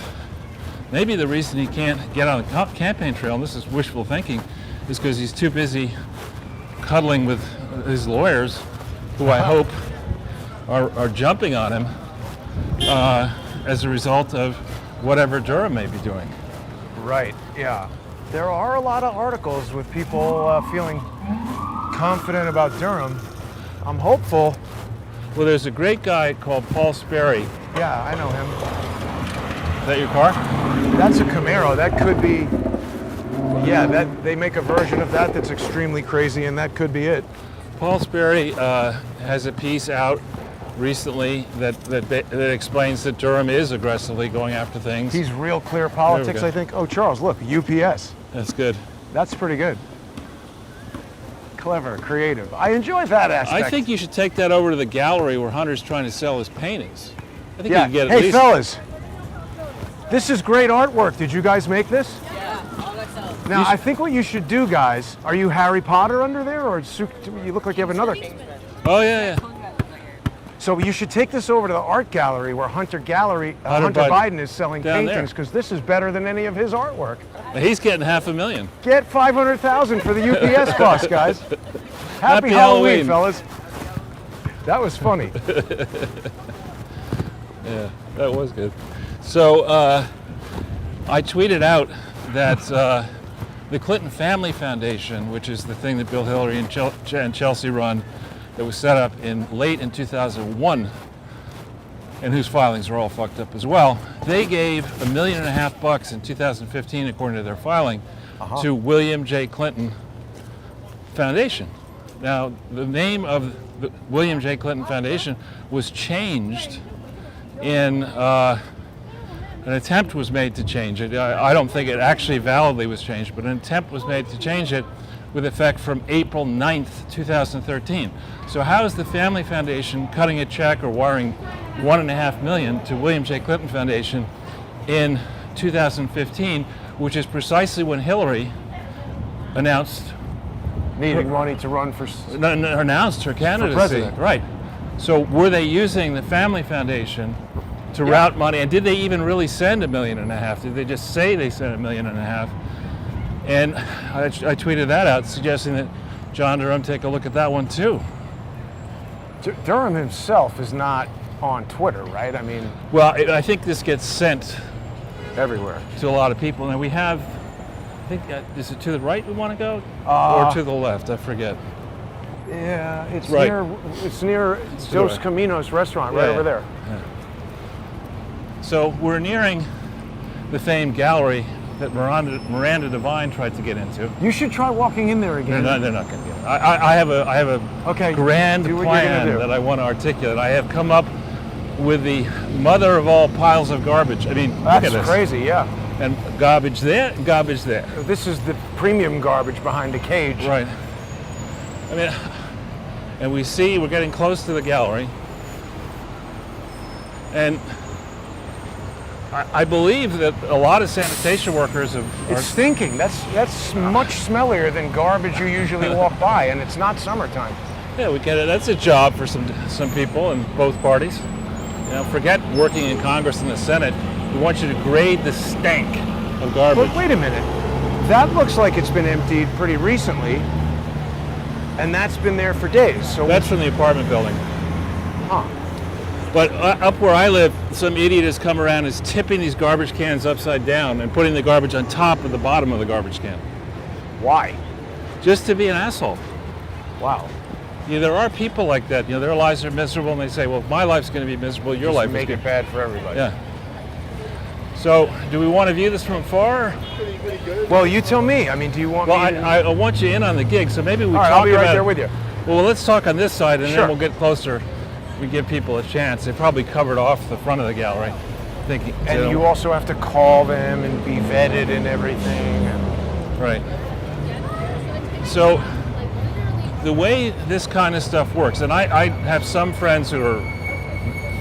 maybe the reason he can't get on the campaign trail, and this is wishful thinking, is because he's too busy cuddling with his lawyers, who I hope are jumping on him as a result of whatever Durham may be doing. Right, yeah. There are a lot of articles with people feeling confident about Durham. I'm hopeful. Well, there's a great guy called Paul Sperry. Yeah, I know him. Is that your car? That's a Camaro. That could be, yeah, that they make a version of that that's extremely crazy, and that could be it. Paul Sperry has a piece out recently that explains that Durham is aggressively going after things. He's real clear politics, go. I think. Oh, Charles, look, UPS. That's good. That's pretty good. Clever, creative. I enjoy that aspect. I think you should take that over to the gallery where Hunter's trying to sell his paintings. I think you Yeah. can get at Hey, least. fellas, this is great artwork. Did you guys make this? Yeah, all ourselves. Now, I think what you should do, guys, are you Harry Potter under there, or you look like you have another? Oh yeah, yeah. So you should take this over to the art gallery where Hunter Hunter Biden is selling Down there. paintings, because this is better than any of his artwork. He's getting $500,000. Get 500,000 for the UPS cost, guys. Happy Happy Halloween. Halloween, fellas. That was funny. Yeah, that was good. So I tweeted out that the Clinton Family Foundation, which is the thing that Bill Hillary and Chelsea run, that was set up late in 2001, and whose filings are all fucked up as well. They gave $1.5 million in 2015, according to their filing, to William J. Clinton Foundation. Now, the name of the William J. Clinton Foundation was changed in an attempt was made to change it. I don't think it actually validly was changed, but an attempt was made to change it with effect from April 9th, 2013. So how is the Family Foundation cutting a check or wiring $1.5 million to William J. Clinton Foundation in 2015, which is precisely when Hillary announced Needing money to run for... announced her candidacy. president. Right. So were they using the Family Foundation to route money? And did they even really send $1.5 million? Did they just say they sent $1.5 million? And I tweeted that out, suggesting that John Durham take a look at that one too. Durham himself is not on Twitter, right? I mean, Well, I think this gets sent everywhere. to a lot of people, and we have, I think, is it to the right we want to go? Or to the left? I forget. Yeah, it's Right. near to the Dos right. Caminos restaurant, right Yeah, over there. So we're nearing the famed gallery that Miranda Devine tried to get into. You should try walking in there They're again. not going to get it. I have a Okay, grand do what you're gonna plan do. that I want to articulate. I have come up with the mother of all piles of garbage. I mean, look That's at this. crazy, yeah. And garbage there, garbage there. This is the premium garbage behind a cage. Right. I mean, and we see we're getting close to the gallery. And I believe that a lot of sanitation workers are It's stinking. That's much smellier than garbage you usually walk by, and it's not summertime. yeah, we get it. That's a job for some people in both parties. You know, forget working in Congress and the Senate. We want you to grade the stank of garbage. But wait a minute. That looks like it's been emptied pretty recently, and that's been there for days. So That's from the apartment building. huh. But up where I live, some idiot has come around and is tipping these garbage cans upside down and putting the garbage on top of the bottom of the garbage can. Why? Just to be an asshole. Wow. Yeah, there are people like that. You know, their lives are miserable, and they say, "Well, my life's going to be miserable. Your Just life make is it bad for everybody. Yeah. So, do we want to view this from afar? Well, you tell me. I mean, do you want Well, me to... I want you in on the gig, so maybe we All right, talk I'll be right about there it. with you. Well, let's talk on this side, and Sure. then we'll get closer. We give people a chance. They probably covered off the front of the gallery, thinking. And you also have to call them and be vetted and everything. Right. So the way this kind of stuff works, and I have some friends who are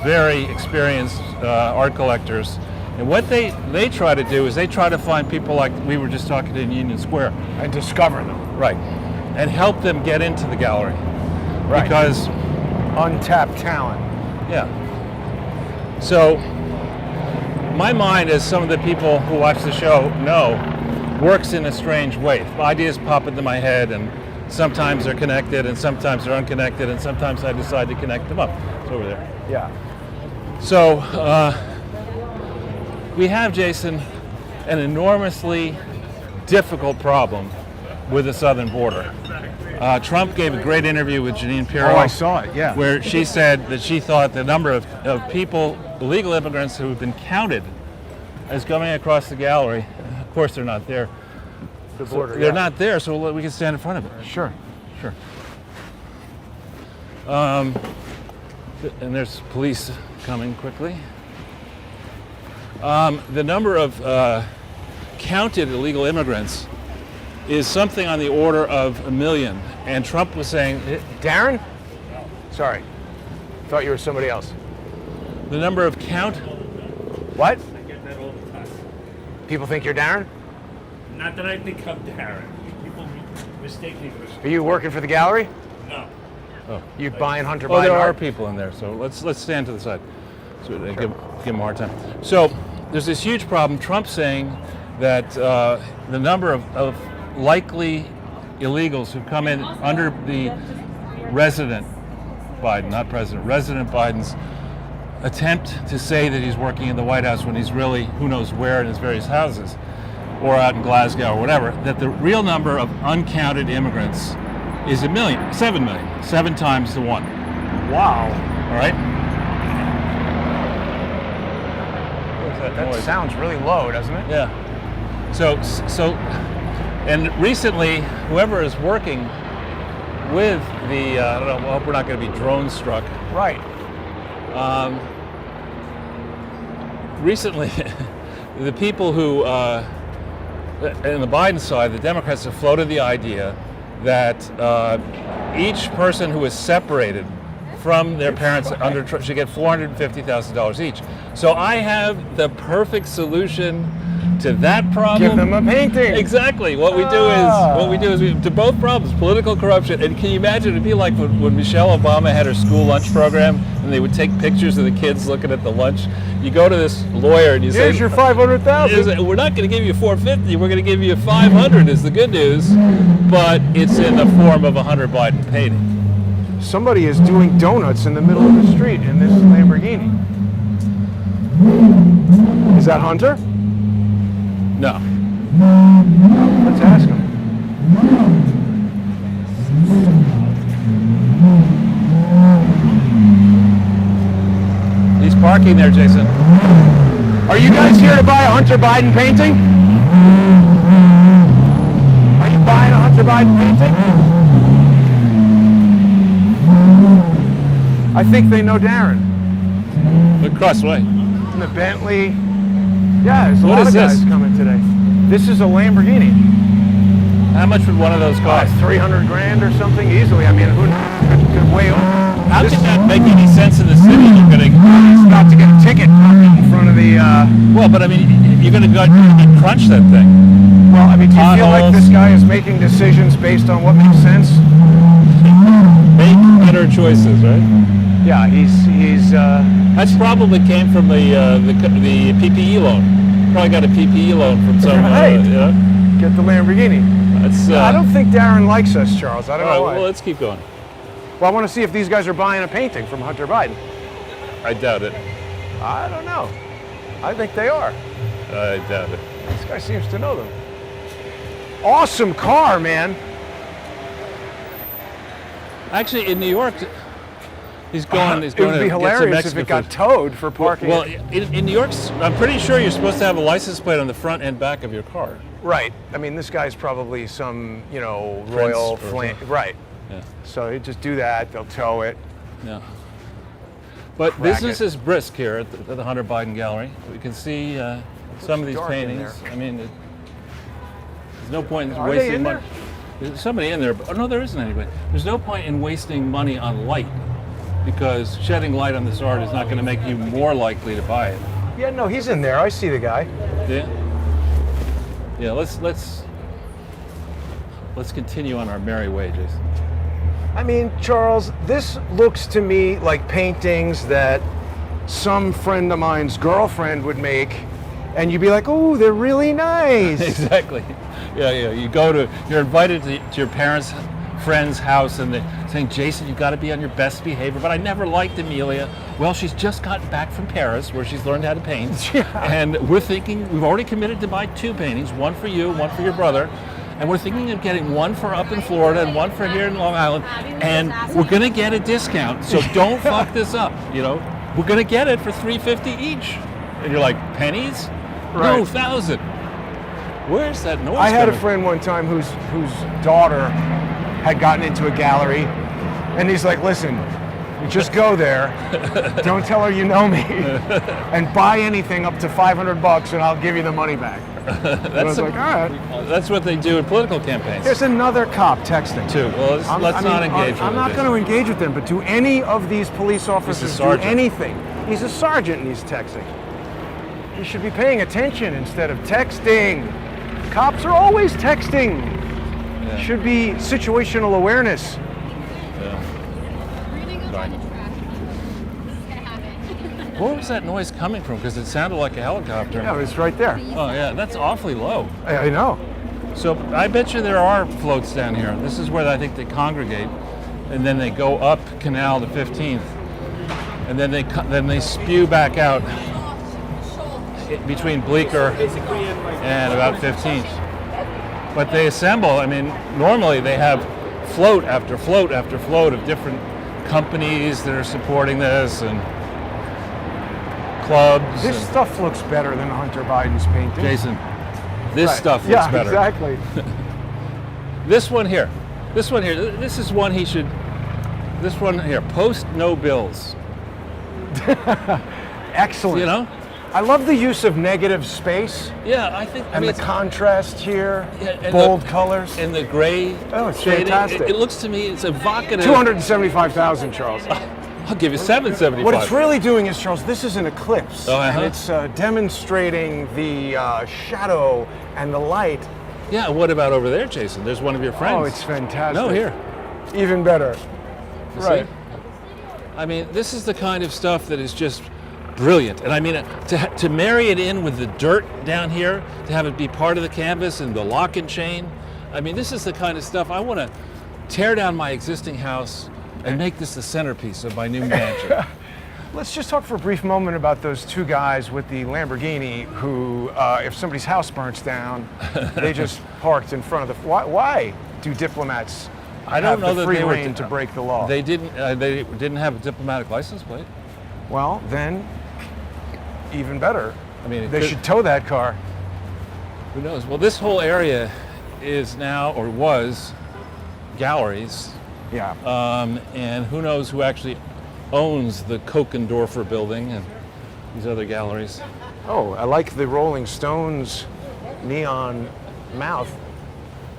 very experienced art collectors, and what they try to do is they try to find people like we were just talking in Union Square. And discover them. Right. And help them get into the gallery. Right. Because, Untapped talent. yeah. So my mind, as some of the people who watch the show know, works in a strange way. Ideas pop into my head, and sometimes they're connected, and sometimes they're unconnected, and sometimes I decide to connect them up. It's over there. Yeah. So we have, Jason, an enormously difficult problem with the southern border. Trump gave a great interview with Janine Pirro. Oh, I saw it, yeah. Where she said that she thought the number of people, illegal immigrants who have been counted as coming across the gallery, of course they're not there. The border, They're not there, so we can stand in front of it. Sure. Sure. And there's police coming quickly. The number of counted illegal immigrants is something on the order of 1 million. And Trump was saying Darren? Sorry. Thought you were somebody else. the number of What? I get that all the time. People think you're Darren? Not that I think I'm Darren. People mistake me for... Are you working for the gallery? No. You buying Hunter Oh, Biden there are art? people in there, so let's stand to the side. So give them a hard time. So there's this huge problem. Trump saying that the number of likely illegals who come in under the resident Biden, not president, resident Biden's attempt to say that he's working in the White House when he's really who knows where in his various houses, or out in Glasgow or whatever, that the real number of uncounted immigrants is 7 million, 7 times to 1. Wow. All right? That sounds really low, doesn't it? Yeah. So, and recently, whoever is working with the, I don't know, I hope we're not going to be drone struck. Right. Recently, the people who, in the Biden side, the Democrats have floated the idea that each person who is separated from their parents should get $450,000 each. So I have the perfect solution to that problem. Give them a painting. Exactly. What we do is to both problems, political corruption. And can you imagine? It'd be like when Michelle Obama had her school lunch program, and they would take pictures of the kids looking at the lunch. You go to this lawyer and you say, Here's your $500,000. we're not going to give you $450. We're going to give you $500. Is the good news, but it's in the form of a Hunter Biden painting. Somebody is doing donuts in the middle of the street in this Lamborghini. Is that Hunter? No. Let's ask him. He's parking there, Jason. Are you guys here to buy a Hunter Biden painting? Are you buying a Hunter Biden painting? I think they know Darren. Across the way. In the Bentley. Yeah, there's a What lot is of guys this? coming today. This is a Lamborghini. How much would one of those cost? 300 grand or something easily. I mean, who knows? Could way over. How can that make any sense in the city? You're going He's about to get a ticket in front of the. well, but I mean, you're going to go and crunch that thing. Well, I mean, do you feel like Potholes. this guy is making decisions based on what makes sense? Make better choices, right? Yeah, he's. That's probably came from the PPE loan. Probably got a PPE loan from some. Right. You know? Get the Lamborghini. That's. I don't think Darren likes us, Charles. I don't All right. know why. Well, let's keep going. Well, I want to see if these guys are buying a painting from Hunter Biden. I doubt it. I don't know. I think they are. I doubt it. This guy seems to know them. Awesome car, man. Actually, in New York, he's going. He's It going would be to get some hilarious if Mexican it got food. towed for parking. Well, in New York, I'm pretty sure you're supposed to have a license plate on the front and back of your car. right. I mean, this guy's probably some, royal or flame. something. Right. Yeah. So you just do that. They'll tow it. Yeah. But Crack business it. is brisk here at the Hunter Biden Gallery. We can see some of these dark in paintings. I mean, there's no point in Are they wasting in money. There's somebody in there, but no, there isn't anybody. There's no point in wasting money on light because shedding light on this art is not going to make you more likely to buy it. Yeah, no, he's in there. I see the guy. Yeah. Yeah. Let's continue on our merry way, Jason. I mean, Charles, this looks to me like paintings that some friend of mine's girlfriend would make, and you'd be like, "Oh, they're really nice." Exactly. Yeah. You're invited to your parents' friend's house, and they're saying, "Jason, you got to be on your best behavior." But I never liked Amelia. Well, she's just gotten back from Paris, where she's learned how to paint, and we're thinking we've already committed to buy 2 paintings, one for you, one for your brother. And we're thinking of getting one for up in Florida and one for here in Long Island. And we're going to get a discount. So don't fuck this up. We're going to get it for $3.50 each. And you're like, pennies? Right. No, 1,000. Where's that noise I had a coming friend one time whose daughter had gotten into a gallery, and he's like, "Listen, you just go there, don't tell her you know me, and buy anything up to $500, and I'll give you the money back." And I was like, "All right." That's what they do in political campaigns. There's another cop texting Too. Well, let's not engage with I'm it, not Jason. going to engage with them, but do any of these police officers do sergeant. anything? He's a sergeant and he's texting. He should be paying attention instead of texting. Cops are always texting. Yeah. Should be situational awareness. Where was that noise coming from? Because it sounded like a helicopter. Yeah, it's right there. Oh, yeah. That's awfully low. I know. So I bet you there are floats down here. This is where I think they congregate, and then they go up Canal to 15th, and then they spew back out between Bleecker and about 15th. But they assemble. I mean, normally they have float after float after float of different companies that are supporting this and clubs. This and- stuff looks better than Hunter Biden's painting. Jason, this Right. stuff looks better. Yeah, exactly. This one here. This is one he should. This one here. Post no bills. Excellent. I love the use of negative space Yeah, I think. and the contrast here, yeah, and bold colors. and the gray. Oh, it's shading. fantastic. It looks to me it's evocative. 275,000, Charles. I'll give you 775. What it's really doing is, Charles, this is an eclipse. Oh, And uh-huh. it's demonstrating the shadow and the light. Yeah. What about over there, Jason? There's one of your friends. Oh, it's fantastic. No, here. Even better. You Right. see? I mean, this is the kind of stuff that is just brilliant. And I mean, to marry it in with the dirt down here, to have it be part of the canvas and the lock and chain. I mean, this is the kind of stuff I want to tear down my existing house and make this the centerpiece of my new mansion. Let's just talk for a brief moment about those 2 guys with the Lamborghini who, if somebody's house burns down, they just parked in front of the... Why do diplomats I don't know have the that free they were rein to break the law? They didn't have a diplomatic license plate. Well, then, even better. I mean, They should tow that car. Who knows? Well, this whole area is now, or was, galleries. Yeah. And who knows who actually owns the Kokendorfer building and these other galleries. Oh, I like the Rolling Stones neon mouth.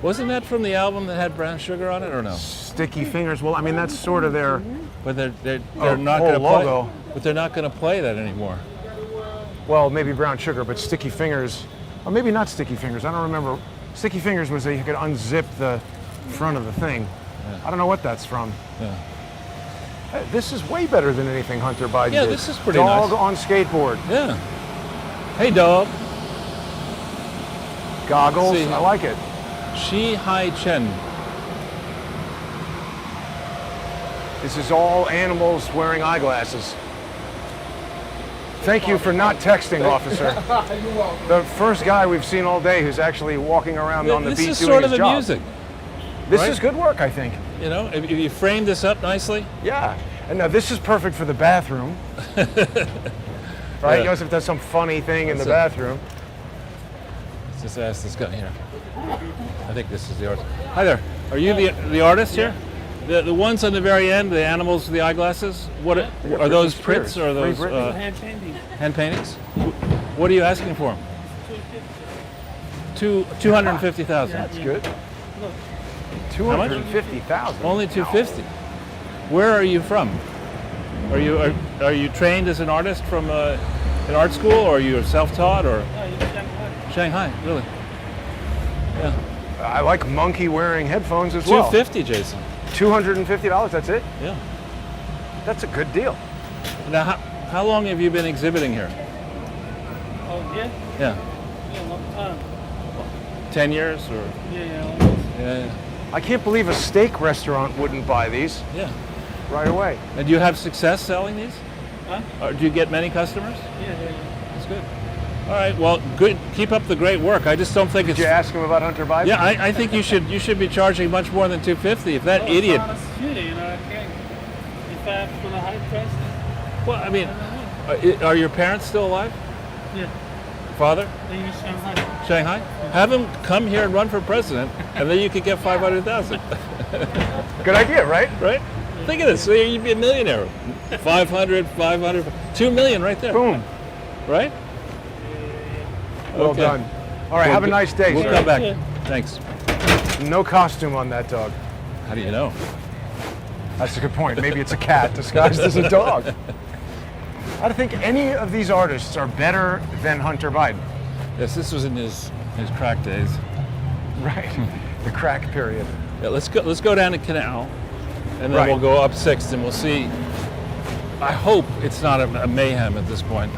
Wasn't that from the album that had Brown Sugar on it, or no? Sticky Fingers. Well, I mean, that's sort of their But they're Oh, not whole going to play. logo. But they're not going to play that anymore. Well, maybe brown sugar, but sticky fingers, or maybe not sticky fingers. I don't remember. Sticky fingers was that you could unzip the front of the thing. Yeah. I don't know what that's from. Yeah. Hey, this is way better than anything Hunter Biden Yeah, did. this is pretty Dog nice. on skateboard, Yeah. Hey, dog. goggles. See. I like it. Shi Hai Chen. This is all animals wearing eyeglasses. Thank you for not texting, officer. The first guy we've seen all day who's actually walking around on the This beat is doing sort his of job. amusing. This right? is good work, I think. You know, if you frame this up nicely. Yeah. And now this is perfect for the bathroom. Right? Yeah. You know, if there's some funny thing in the That's bathroom. Let's just ask this guy here. I think this is the artist. Hi there. Are you the artist here? The ones on the very end, the animals with the eyeglasses. What are those Britney prints Spears. or are Free those Britney. hand paintings? What are you asking for them? 250,000. That's good. 250,000. Only 250. Where are you from? Are you trained as an artist from an art school, or are you self-taught, or Shanghai? Really? Yeah. I like monkey wearing headphones as well. 250, Jason. $250. That's it. Yeah. That's a good deal. Now, how long have you been exhibiting here? Oh, yeah? Yeah. Yeah, long time. 10 years, or? Yeah. I can't believe a steak restaurant wouldn't buy these Yeah. right away. And do you have success selling these? Huh? Or do you get many customers? Yeah. That's good. All right. Well, good. Keep up the great work. I just don't think Did it's. you ask him about Hunter Biden? Yeah, I think you should be charging much more than 250. If that idiot. I can't. If I have to put a high price, Well, I mean, are your parents still alive? yeah, Father? they use Shanghai. Shanghai? Have him come here and run for president, and then you could get 500,000. Good idea, right? Right? Think of this. So you'd be a millionaire. 500, 2 million right there. Boom. Right? Well Okay. done. All right, have a nice day, We'll sir. come back. Yeah. Thanks. No costume on that dog. How do you know? That's a good point. Maybe it's a cat disguised as a dog. I don't think any of these artists are better than Hunter Biden. Yes, this was in his crack days. Right. The crack period. Yeah, let's go down to Canal, and then Right. we'll go up 6th, and we'll see. I hope it's not a mayhem at this point.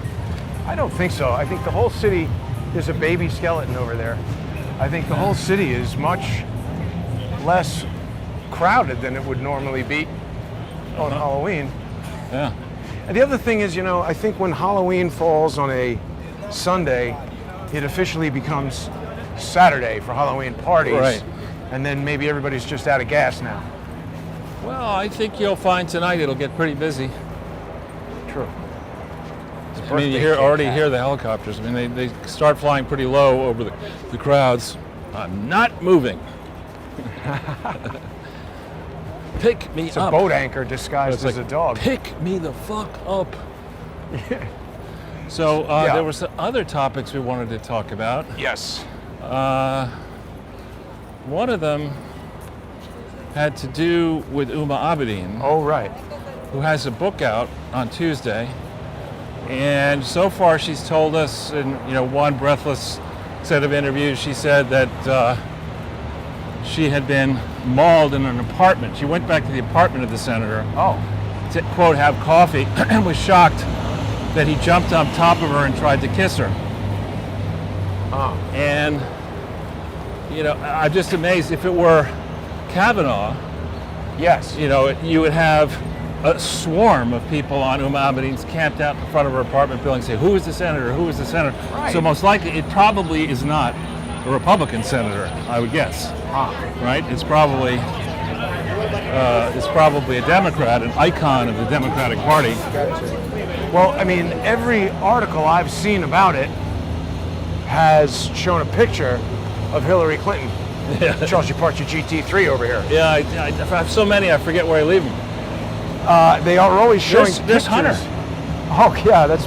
I don't think so. I think the whole city is a baby skeleton over there. I think the whole city is much less crowded than it would normally be on Halloween. Yeah. And the other thing is, you know, I think when Halloween falls on a Sunday, it officially becomes Saturday for Halloween parties. Right. And then maybe everybody's just out of gas now. Well, I think you'll find tonight it'll get pretty busy. True. I mean, you already hear the helicopters. I mean, they start flying pretty low over the crowds. I'm not moving. Pick me It's a up. boat anchor disguised It's as a dog. Pick me the fuck up. So Yeah. there were some other topics we wanted to talk about. Yes. One of them had to do with Uma Abedin, Oh, right. who has a book out on Tuesday. And so far she's told us in one breathless set of interviews, she said that she had been mauled in an apartment. She went back to the apartment of the senator Oh. to, quote, have coffee, and was shocked that he jumped on top of her and tried to kiss her. Oh. And, I'm just amazed. If it were Kavanaugh, Yes. you would have a swarm of people on Uma Abedin's camped out in front of her apartment building saying, who is the senator? Who is the senator? Right. So most likely it probably is not a Republican senator, I would guess. Right? It's probably a Democrat, an icon of the Democratic Party. Well, I mean, every article I've seen about it has shown a picture of Hillary Clinton. Charles, you parked your GT3 over here. Yeah, I have so many, I forget where I leave them. They are always showing There's pictures. Hunter. Oh, yeah, that's...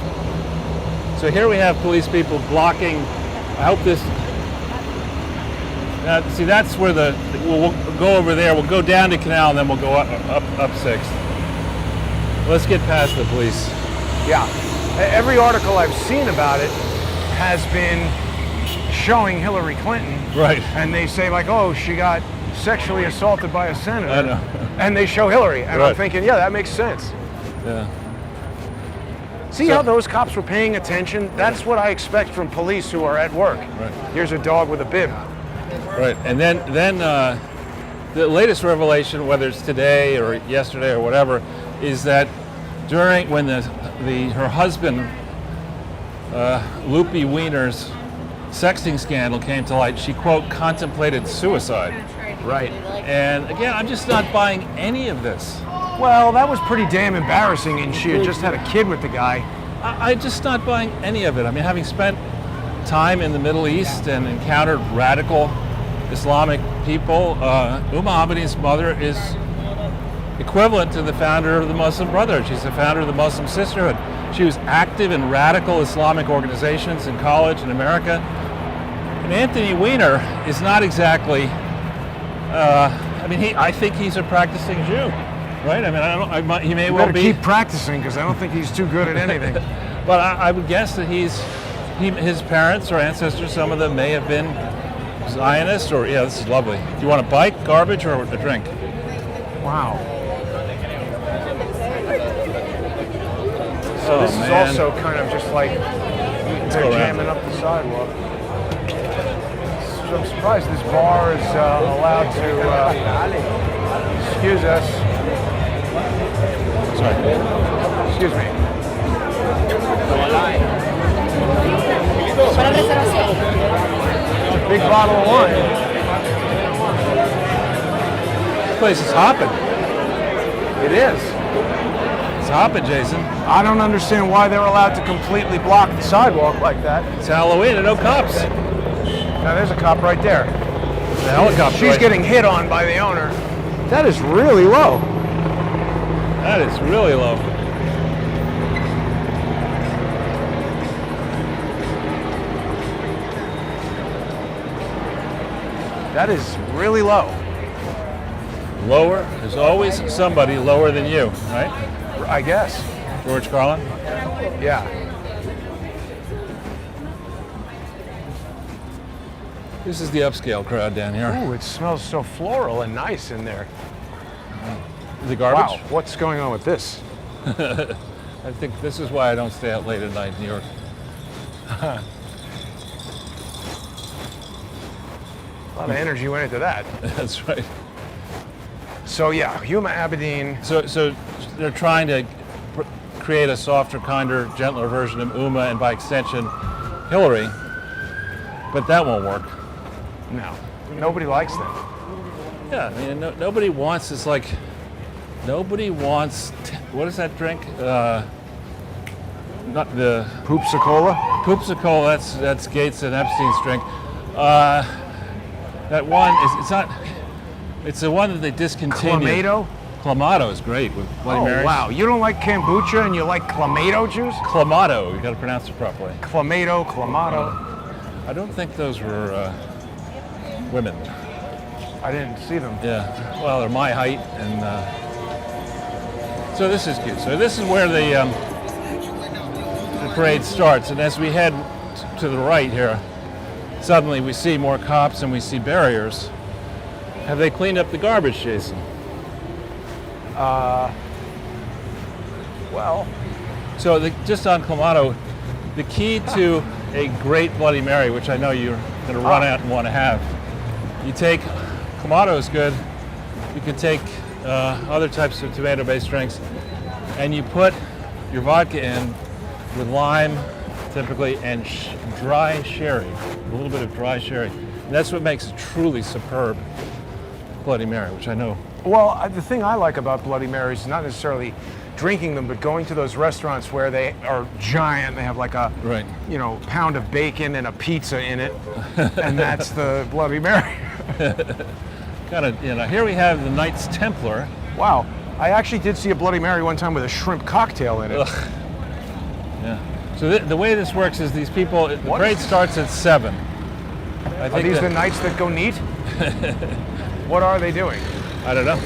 So here we have police people blocking. I hope this. See, that's where we'll go over there. We'll go down to Canal and then we'll go up 6th. Let's get past the police. Yeah. Every article I've seen about it has been showing Hillary Clinton. Right. And they say like, oh, she got sexually assaulted by a senator. I know. And they show Hillary. And I'm Right. thinking, yeah, that makes sense. Yeah. See how those cops were paying attention? That's what I expect from police who are at work. Right. Here's a dog with a bib. Right. And then the latest revelation, whether it's today or yesterday or whatever, is that during when her husband Loopy Wiener's sexting scandal came to light, she quote contemplated suicide. Right. And again, I'm just not buying any of this. Well, that was pretty damn embarrassing, and she had just had a kid with the guy. I'm just not buying any of it. I mean, having spent time in the Middle East and encountered radical Islamic people, Abedin's mother is equivalent to the founder of the Muslim Brotherhood. She's the founder of the Muslim Sisterhood. She was active in radical Islamic organizations in college in America. And Anthony Weiner is not exactly, I think he's a practicing Jew, right? I mean, he may You well better be. keep practicing, because I don't think he's too good at anything. But I would guess that his parents or ancestors, some of them may have been Zionists, or, yeah, this is lovely. Do you want a bike, garbage, or a drink? Wow. So this is also kind of just like they're jamming up the sidewalk. So I'm surprised this bar is allowed to excuse us. Sorry. Excuse me. Big bottle of wine. This place is hopping. It is. It's hopping, Jason. I don't understand why they're allowed to completely block the sidewalk like that. It's Halloween and no cops. Now there's a cop right there. The helicopter. She's getting hit on by the owner. That is really low. That is really low. That is really low. Lower. There's always somebody lower than you, right? I guess. George Carlin. Yeah. This is the upscale crowd down here. Ooh, it smells so floral and nice in there. The garbage. Wow, what's going on with this? I think this is why I don't stay out late at night in New York. A lot of energy went into that. That's right. So yeah, Huma Abedin. So they're trying to create a softer, kinder, gentler version of Uma and by extension Hillary, but that won't work. No, nobody likes them. Yeah, I mean, nobody wants this, like, nobody wants, what is that drink? Not the... Poopsicola? Poopsicola, that's Gates and Epstein's drink. That one, it's not, it's the one that they discontinued. Clamato? Clamato is great with Bloody Marys. Wow, you don't like kombucha and you like Clamato juice? Clamato, you gotta pronounce it properly. Clamato. I don't think those were women. I didn't see them. Yeah, well, they're my height, and so this is good. So this is where the parade starts, and as we head to the right here, suddenly we see more cops and we see barriers. Have they cleaned up the garbage, Jason? Well, so just on Clamato, the key to a great Bloody Mary, which I know you're going to run out and want to have, you take, Clamato is good, you can take other types of tomato-based drinks, and you put your vodka in with lime, typically, and dry sherry, a little bit of dry sherry. And that's what makes a truly superb Bloody Mary, which I know. Well, the thing I like about Bloody Marys is not necessarily drinking them, but going to those restaurants where they are giant. They have like a, pound of bacon and a pizza in it, and that's the Bloody Mary. Kind of, here we have the Knights Templar. Wow, I actually did see a Bloody Mary one time with a shrimp cocktail in it. Ugh. Yeah. So the way this works is these people, the parade starts at 7. Are these the knights that go neat? What are they doing? I don't know.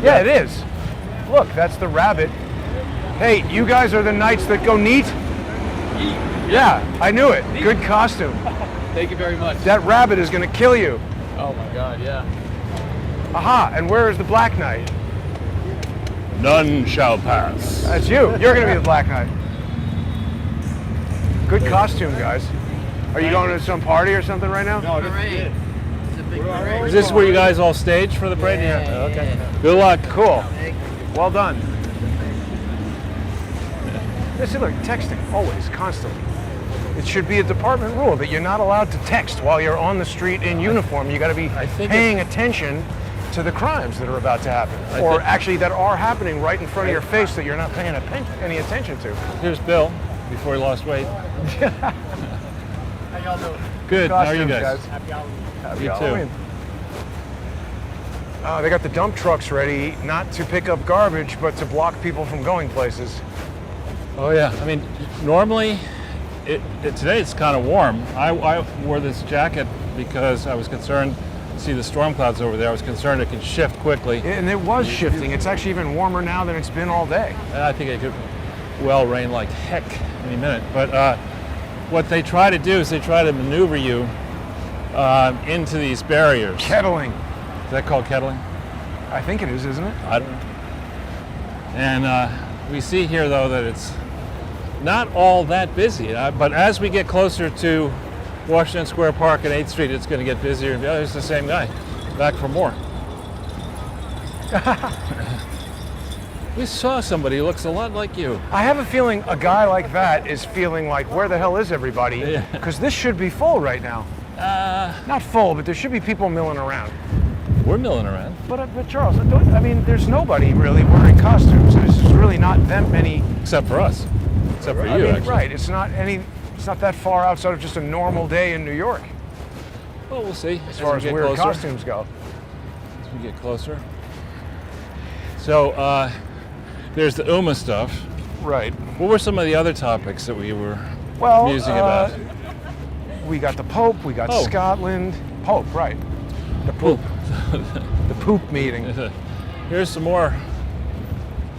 Yeah, it is. Look, that's the rabbit. Hey, you guys are the knights that go neat? Yeah, I knew it. Good costume. Thank you very much. That rabbit is going to kill you. Oh my God, yeah. Aha, and where is the Black Knight? None shall pass. That's you. You're going to be the Black Knight. Good costume, guys. Are you going to some party or something right now? No, that's it. It's a big parade. Is this where you guys all stage for the parade? Yeah. Okay. Good luck. Cool. Well done. Listen, look, texting, always, constantly. It should be a department rule that you're not allowed to text while you're on the street in uniform. You got to be paying attention to the crimes that are about to happen, or actually that are happening right in front of your face that you're not paying any attention to. Here's Bill, before he lost weight. How y'all doing? Good. How are you Costumes, guys? Happy Halloween. Happy You too. Halloween. They got the dump trucks ready, not to pick up garbage, but to block people from going places. Oh yeah. I mean, normally, today it's kind of warm. I wore this jacket because I was concerned. See the storm clouds over there. I was concerned it could shift quickly. And it was shifting. It's actually even warmer now than it's been all day. And I think it could well rain like heck any minute. But what they try to do is they try to maneuver you into these barriers. Kettling. Is that called kettling? I think it is, isn't it? I don't know. And we see here though that it's not all that busy. But as we get closer to Washington Square Park and 8th Street, it's going to get busier. Oh, there's the same guy, back for more. We saw somebody who looks a lot like you. I have a feeling a guy like that is feeling like, where the hell is everybody? Yeah. Because this should be full right now. Not full, but there should be people milling around. We're milling around. But Charles, I mean, there's nobody really wearing costumes. There's really not that many. Except for us. Except for you, I mean, actually. right? It's not that far outside of just a normal day in New York, Well, we'll see. as far as we get weird closer. costumes go. As we get closer. So, there's the UMA stuff. Right. What were some of the other topics that we were Well, musing about? we got the Pope. We got Oh. Scotland. Pope, right? The poop. The poop meeting. Here's some more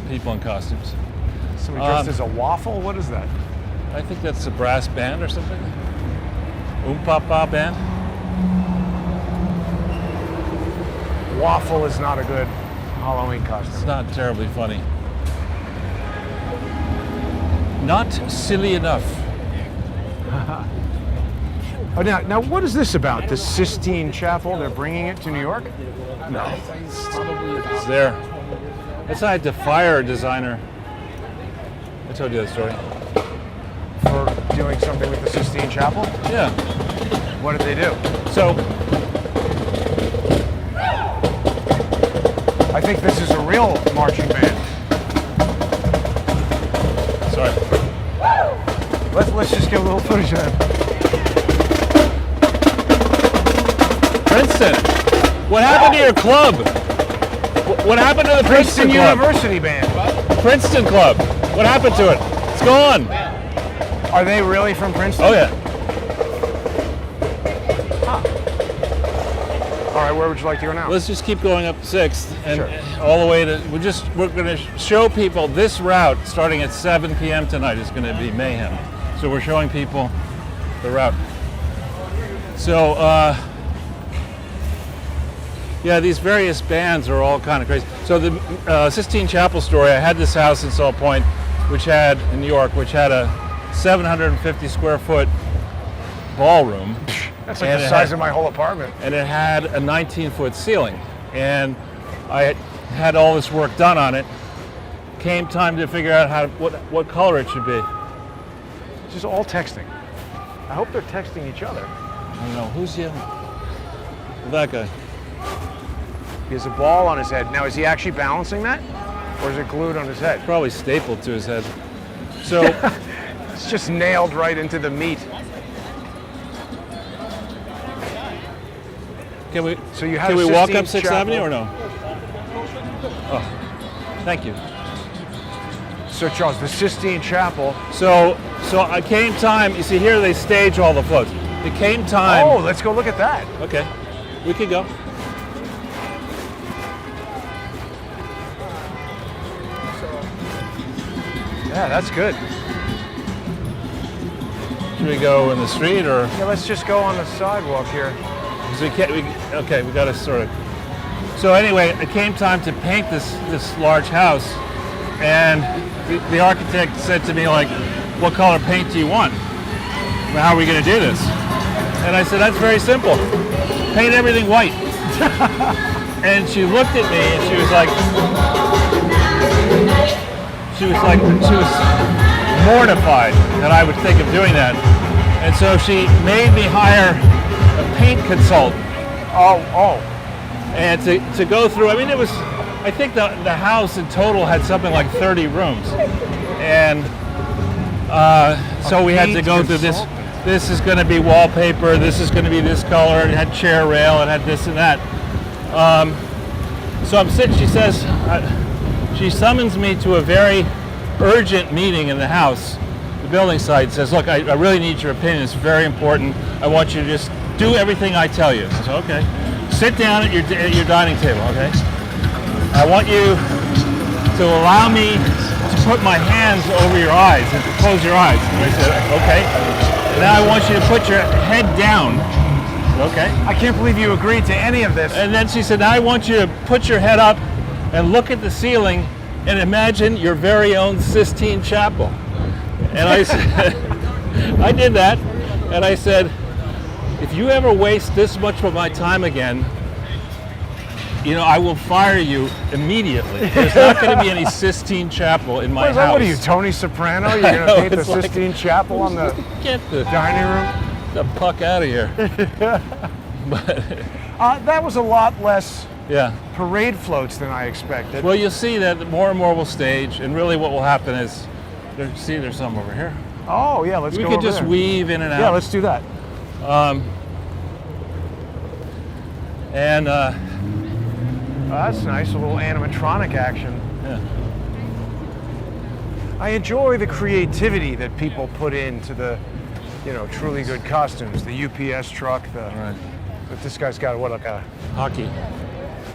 people in costumes. Somebody dressed as a waffle. What is that? I think that's a brass band or something. Papa band. Waffle is not a good Halloween costume. It's not terribly funny. Not silly enough. Oh, now, what is this about? The Sistine Chapel? They're bringing it to New York? No. It's there. That's how I had to fire a designer. I told you that story. For doing something with the Sistine Chapel? Yeah. What did they do? So, I think this is a real marching band. sorry. Let's just get a little footage of that. Princeton. What happened to your club? What happened to the Princeton Club? University Band. Princeton Club. What happened to it? It's gone. Are they really from Princeton? Oh yeah. All right, where would you like to go now? Let's just keep going up 6th and Sure. all the way to. We're going to show people this route starting at 7 p.m. tonight is going to be mayhem. So we're showing people the route. So yeah, these various bands are all kind of crazy. So the Sistine Chapel story. I had this house in Salt Point, in New York, which had a 750 square foot ballroom. That's like and the it size had- of my whole apartment. and it had a 19-foot ceiling. And I had all this work done on it. Came time to figure out what color it should be. Just all texting. I hope they're texting each other. I don't know, who's yelling? That guy. He has a ball on his head. Now, is he actually balancing that? Or is it glued on his head? Probably stapled to his head. So, It's just nailed right into the meat. can we So you have can we walk Sistine up 6th Chapel. Avenue or no? Oh, thank you. So, Charles, the Sistine Chapel. So I came time. You see here they stage all the floats. It came time. Oh, let's go look at that. Okay, we could go. Yeah, that's good. Should we go in the street or? Yeah, let's just go on the sidewalk here. 'Cause we can't. Okay, we got to sort of. So anyway, it came time to paint this large house, and the architect said to me like, "What color paint do you want? How are we going to do this?" And I said, "That's very simple. Paint everything white." And she looked at me and she was mortified that I would think of doing that. And so she made me hire a paint consultant. Oh. And to go through, I mean, it was, I think the house in total had something like 30 rooms. And so we had to go through this. This is going to be wallpaper. This is going to be this color. It had chair rail. It had this and that. So I'm sitting, she summons me to a very urgent meeting in the house. The building site says, look, I really need your opinion. It's very important. I want you to just do everything I tell you. I said, okay. Sit down at your dining table, okay? I want you to allow me to put my hands over your eyes and to close your eyes. And I said, okay. And now I want you to put your head down. Okay. I can't believe you agreed to any of this. And then she said, now I want you to put your head up and look at the ceiling and imagine your very own Sistine Chapel. And I said, I did that. And I said, if you ever waste this much of my time again, I will fire you immediately. There's not going to be any Sistine Chapel in my house. What are you, Tony Soprano? You're going to paint the Sistine Chapel on the get the dining room? The puck out of here. But that was a lot less yeah. parade floats than I expected. Well, you'll see that more and more will stage, and really what will happen is, there's some over here. Oh, yeah, let's go over We could just there. weave in and out. Yeah, let's do that. That's nice, a little animatronic action. Yeah. I enjoy the creativity that people put into the, truly good costumes. The UPS truck, Right. But this guy's got like a Hockey.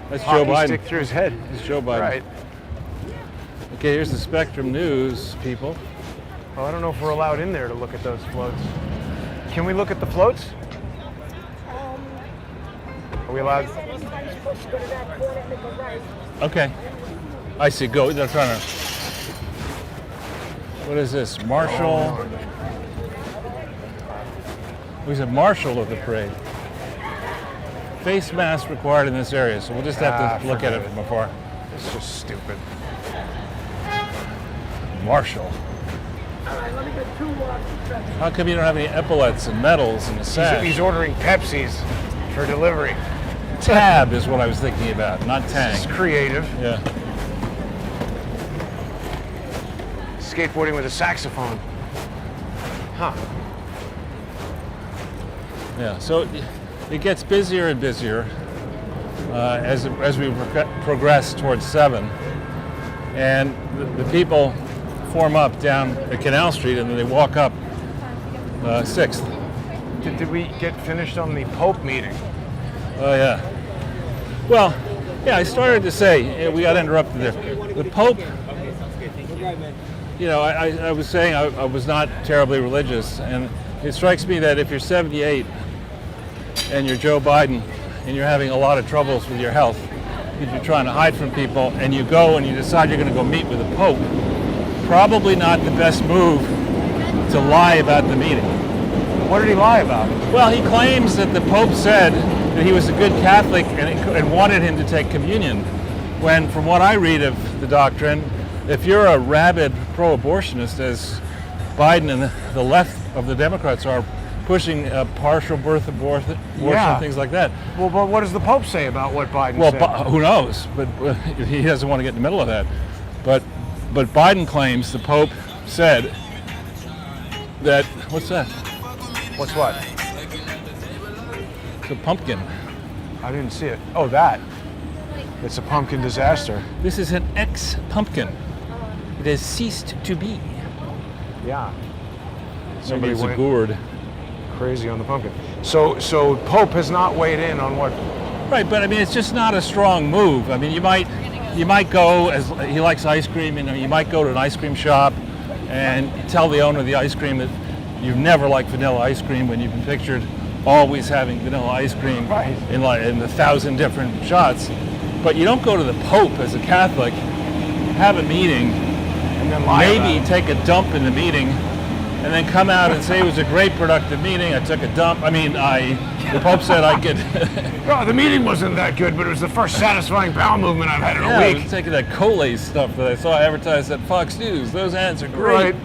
That's Joe hockey Biden. stick through his head. It's Joe Biden. Right. Okay, here's the Spectrum News, people. Well, I don't know if we're allowed in there to look at those floats. Can we look at the floats? Are we allowed? Okay. I see. Go. They're trying to. What is this? Marshal. He's a marshal of the parade. Face mask required in this area, so we'll just have to look at it from afar. It's just stupid. Marshal. How come you don't have any epaulets and medals and a sash? He's ordering Pepsis for delivery. Tab is what I was thinking about, not Tang. It's creative. Yeah. Skateboarding with a saxophone. Huh. Yeah, so it gets busier and busier as we progress towards 7. And the people form up down at Canal Street and then they walk up 6th. Did we get finished on the Pope meeting? Oh, yeah. Well, yeah, I started to say, we got interrupted there. The Pope, I was saying I was not terribly religious, and it strikes me that if you're 78 and you're Joe Biden and you're having a lot of troubles with your health, because you're trying to hide from people, and you go and you decide you're going to go meet with the Pope, probably not the best move to lie about the meeting. What did he lie about? Well, he claims that the Pope said that he was a good Catholic and wanted him to take communion, when from what I read of the doctrine, if you're a rabid pro-abortionist, as Biden and the left of the Democrats are, pushing partial birth abortion, things like that. Well, but what does the Pope say about what Biden said? Well, who knows? But he doesn't want to get in the middle of that. But Biden claims the Pope said that, what's that? What's what? It's a pumpkin. I didn't see it. Oh, that. It's a pumpkin disaster. This is an ex-pumpkin. It has ceased to be. Yeah. Somebody went a gourd. Crazy on the pumpkin. So Pope has not weighed in on what. Right, but I mean, it's just not a strong move. I mean, you might go, as he likes ice cream, you might go to an ice cream shop and you tell the owner of the ice cream that you've never liked vanilla ice cream when you've been pictured always having vanilla ice cream Right. in 1,000 different shots. But you don't go to the Pope as a Catholic, have a meeting, And then lie about maybe it. take a dump in the meeting, and then come out and say it was a great productive meeting. I took a dump. The Pope said I could. Oh, the meeting wasn't that good, but it was the first satisfying bowel movement I've had in Yeah, a I week. was taking that Colay stuff that I saw advertised at Fox News. Those ads are great. Right.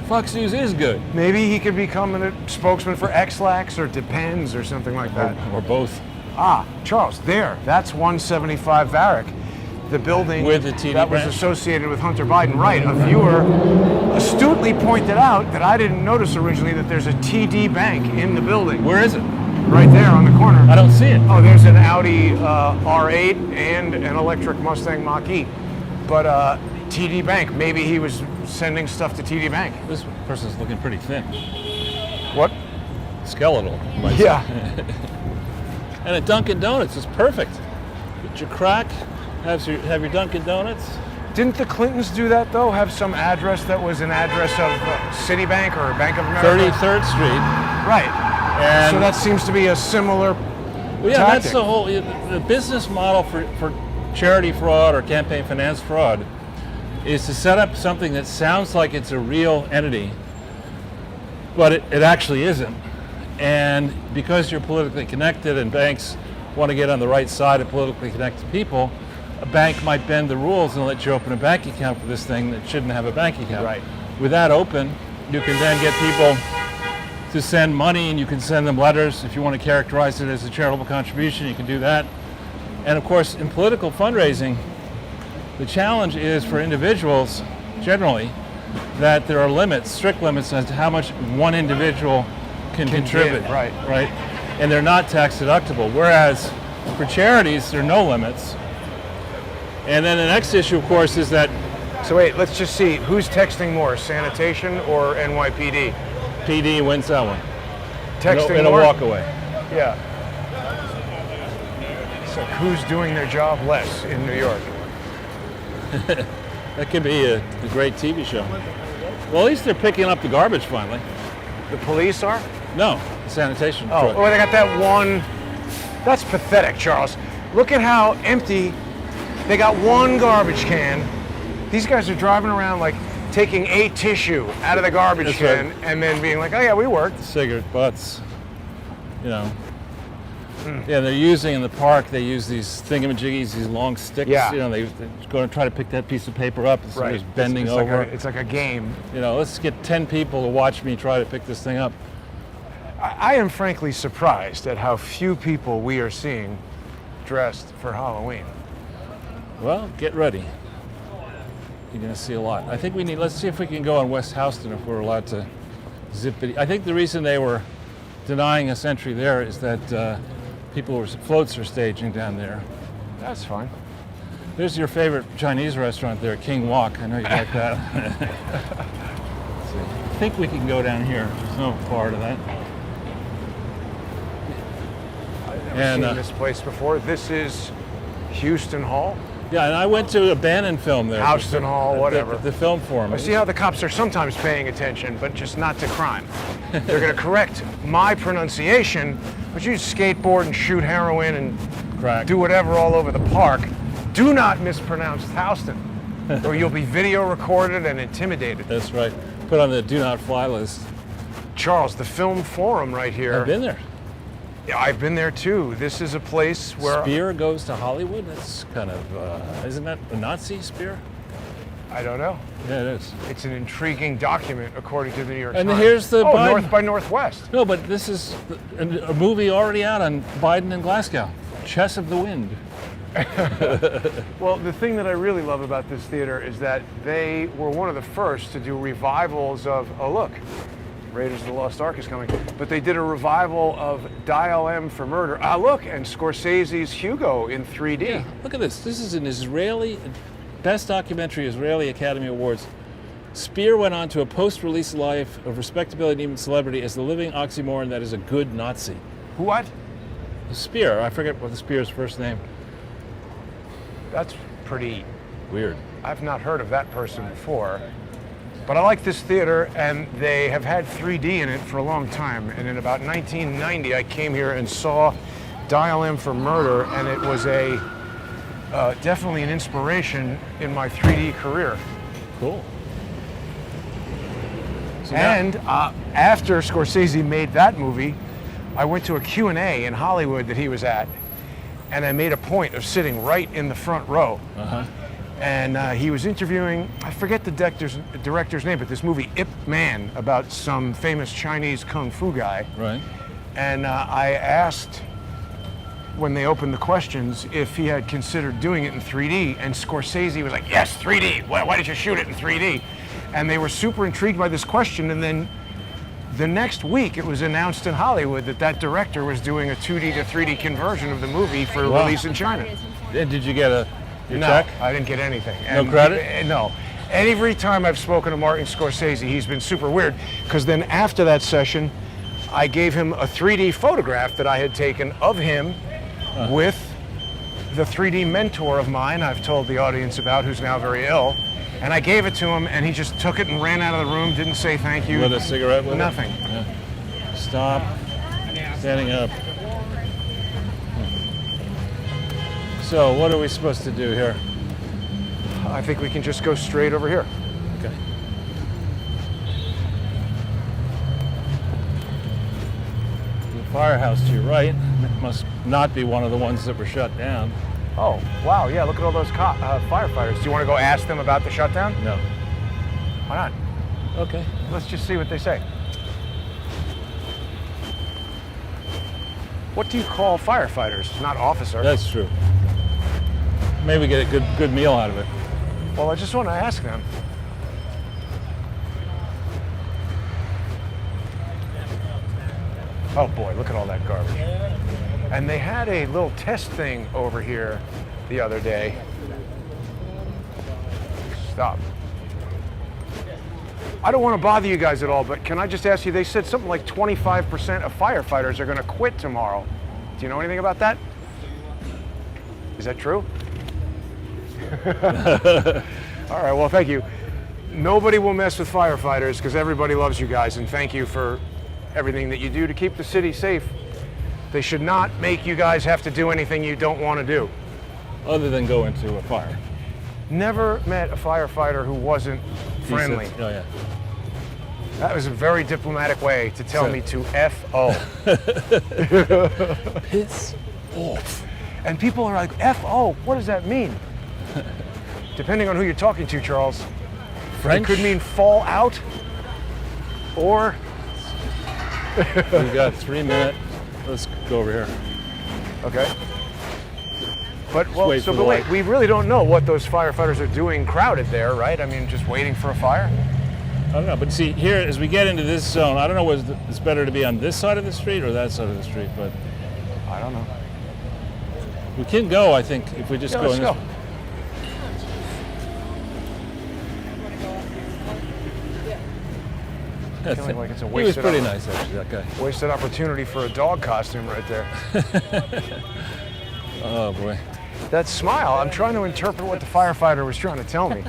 Fox News is good. Maybe he could become a spokesman for X-Lax or Depends or something like that. Or both. Ah, Charles, that's 175 Varick, the building With the TD that was branch? associated with Hunter Biden. Right, a viewer astutely pointed out that I didn't notice originally that there's a TD Bank in the building. Where is it? Right there on the corner. I don't see it. Oh, there's an Audi R8 and an electric Mustang Mach-E. But TD Bank, maybe he was sending stuff to TD Bank. This person's looking pretty thin. What? Skeletal. you might say. Yeah. And at Dunkin' Donuts is perfect. Get your crack, have your Dunkin' Donuts. Didn't the Clintons do that though? Have some address that was an address of Citibank or Bank of America? 33rd Street. Right. And So that seems to be a similar well, yeah, tactic. that's the business model for charity fraud or campaign finance fraud is to set up something that sounds like it's a real entity, but it actually isn't. And because you're politically connected and banks want to get on the right side of politically connected people, a bank might bend the rules and let you open a bank account for this thing that shouldn't have a bank account. Right. With that open, you can then get people to send money, and you can send them letters. If you want to characterize it as a charitable contribution, you can do that. And of course, in political fundraising, the challenge is for individuals generally that there are limits, strict limits as to how much one individual can contribute. give, right. Right. And they're not tax deductible. Whereas for charities, there are no limits. And then the next issue, of course, is that So wait, let's just see who's texting more, sanitation or NYPD? PD wins that one. Texting in a more? walk away. Yeah. So who's doing their job less in New York? That could be a great TV show. Well, at least they're picking up the garbage finally. The police are? No, the sanitation Oh, truck. well, they got that one. That's pathetic, Charles. Look at how empty. They got one garbage can. These guys are driving around like taking a tissue out of the garbage That's can right. and then being like, oh yeah, we worked. Cigarette butts, you know. Yeah, they're using in the park, they use these thingamajiggies, these long sticks. Yeah. You know, they're going to try to pick that piece of paper up. And somebody's Right. bending it's over. It's like a game. You know, let's get 10 people to watch me try to pick this thing up. I am frankly surprised at how few people we are seeing dressed for Halloween. Well, get ready. You're going to see a lot. I think let's see if we can go on West Houston if we're allowed to zip it. I think the reason they were denying us entry there is that floats are staging down there. That's fine. There's your favorite Chinese restaurant there, King Wok. I know you like that. Let's see. I think we can go down here. There's no bar to that. I've seen this place before. This is Houston Hall. Yeah, and I went to a Bannon film there. Houston Hall, whatever. The film forum. I see how the cops are sometimes paying attention, but just not to crime. They're going to correct my pronunciation, but you skateboard and shoot heroin and Crack. do whatever all over the park. Do not mispronounce Houston, or you'll be video recorded and intimidated. That's right. Put on the do not fly list. Charles, the film forum right here. I've been there. Yeah, I've been there too. This is a place where Spear goes to Hollywood? That's kind of, isn't that a Nazi Spear? I don't know. Yeah, it is. It's an intriguing document, according to the New York And Times. here's the Biden- North by Northwest. No, but this is a movie already out on Biden and Glasgow. Chess of the Wind. Well, the thing that I really love about this theater is that they were one of the first to do revivals of, oh look, Raiders of the Lost Ark is coming, but they did a revival of Dial M for Murder. Ah, look, and Scorsese's Hugo in 3D. Yeah, look at this. This is an Israeli, Best Documentary Israeli Academy Awards. Spear went on to a post-release life of respectability and even celebrity as the living oxymoron that is a good Nazi. What? Spear, I forget what the Spear's first name. That's pretty, Weird. I've not heard of that person before. But I like this theater, and they have had 3D in it for a long time. And in about 1990, I came here and saw Dial M for Murder, and it was definitely an inspiration in my 3D career. Cool. So now- And after Scorsese made that movie, I went to a Q&A in Hollywood that he was at, and I made a point of sitting right in the front row. And he was interviewing, I forget the director's name, but this movie Ip Man, about some famous Chinese kung fu guy. Right. And I asked, when they opened the questions, if he had considered doing it in 3D, and Scorsese was like, yes, 3D, why did you shoot it in 3D? And they were super intrigued by this question, and then the next week it was announced in Hollywood that director was doing a 2D to 3D conversion of the movie for release in China. And did you get your No, check? I didn't get anything. No credit? No. Every time I've spoken to Martin Scorsese, he's been super weird, because then after that session, I gave him a 3D photograph that I had taken of him with the 3D mentor of mine I've told the audience about, who's now very ill. And I gave it to him, and he just took it and ran out of the room, didn't say thank you. With a cigarette with Nothing. it? Yeah. Stop. Standing up. So what are we supposed to do here? I think we can just go straight over here. Okay. The firehouse to your right must not be one of the ones that were shut down. Oh, wow, yeah, look at all those firefighters. Do you want to go ask them about the shutdown? No. Why not? Okay. Let's just see what they say. What do you call firefighters? Not officer. That's true. Maybe get a good meal out of it. Well, I just want to ask them. Oh boy, look at all that garbage. And they had a little test thing over here the other day. Stop. I don't want to bother you guys at all, but can I just ask you, they said something like 25% of firefighters are going to quit tomorrow. Do you know anything about that? Is that true? All right, well, thank you. Nobody will mess with firefighters because everybody loves you guys, and thank you for everything that you do to keep the city safe. They should not make you guys have to do anything you don't want to do. Other than go into a fire. Never met a firefighter who wasn't friendly. Oh, yeah. That was a very diplomatic way to tell me to F-O. Piss off. And people are like, F-O, what does that mean? Depending on who you're talking to, Charles. French? It could mean fall out, or... We've got 3 minutes. Let's go over here. Okay. But, well, wait so, for but the wait, light. we really don't know what those firefighters are doing crowded there, right? I mean, just waiting for a fire? I don't know, but see, here, as we get into this zone, I don't know whether it's better to be on this side of the street or that side of the street, but I don't know. we can go, I think, if we just Yeah, go let's in go. this. Feeling like it's a He was wasted pretty opp- nice, actually, that guy. Wasted opportunity for a dog costume right there. Oh, boy. That smile, I'm trying to interpret what the firefighter was trying to tell me.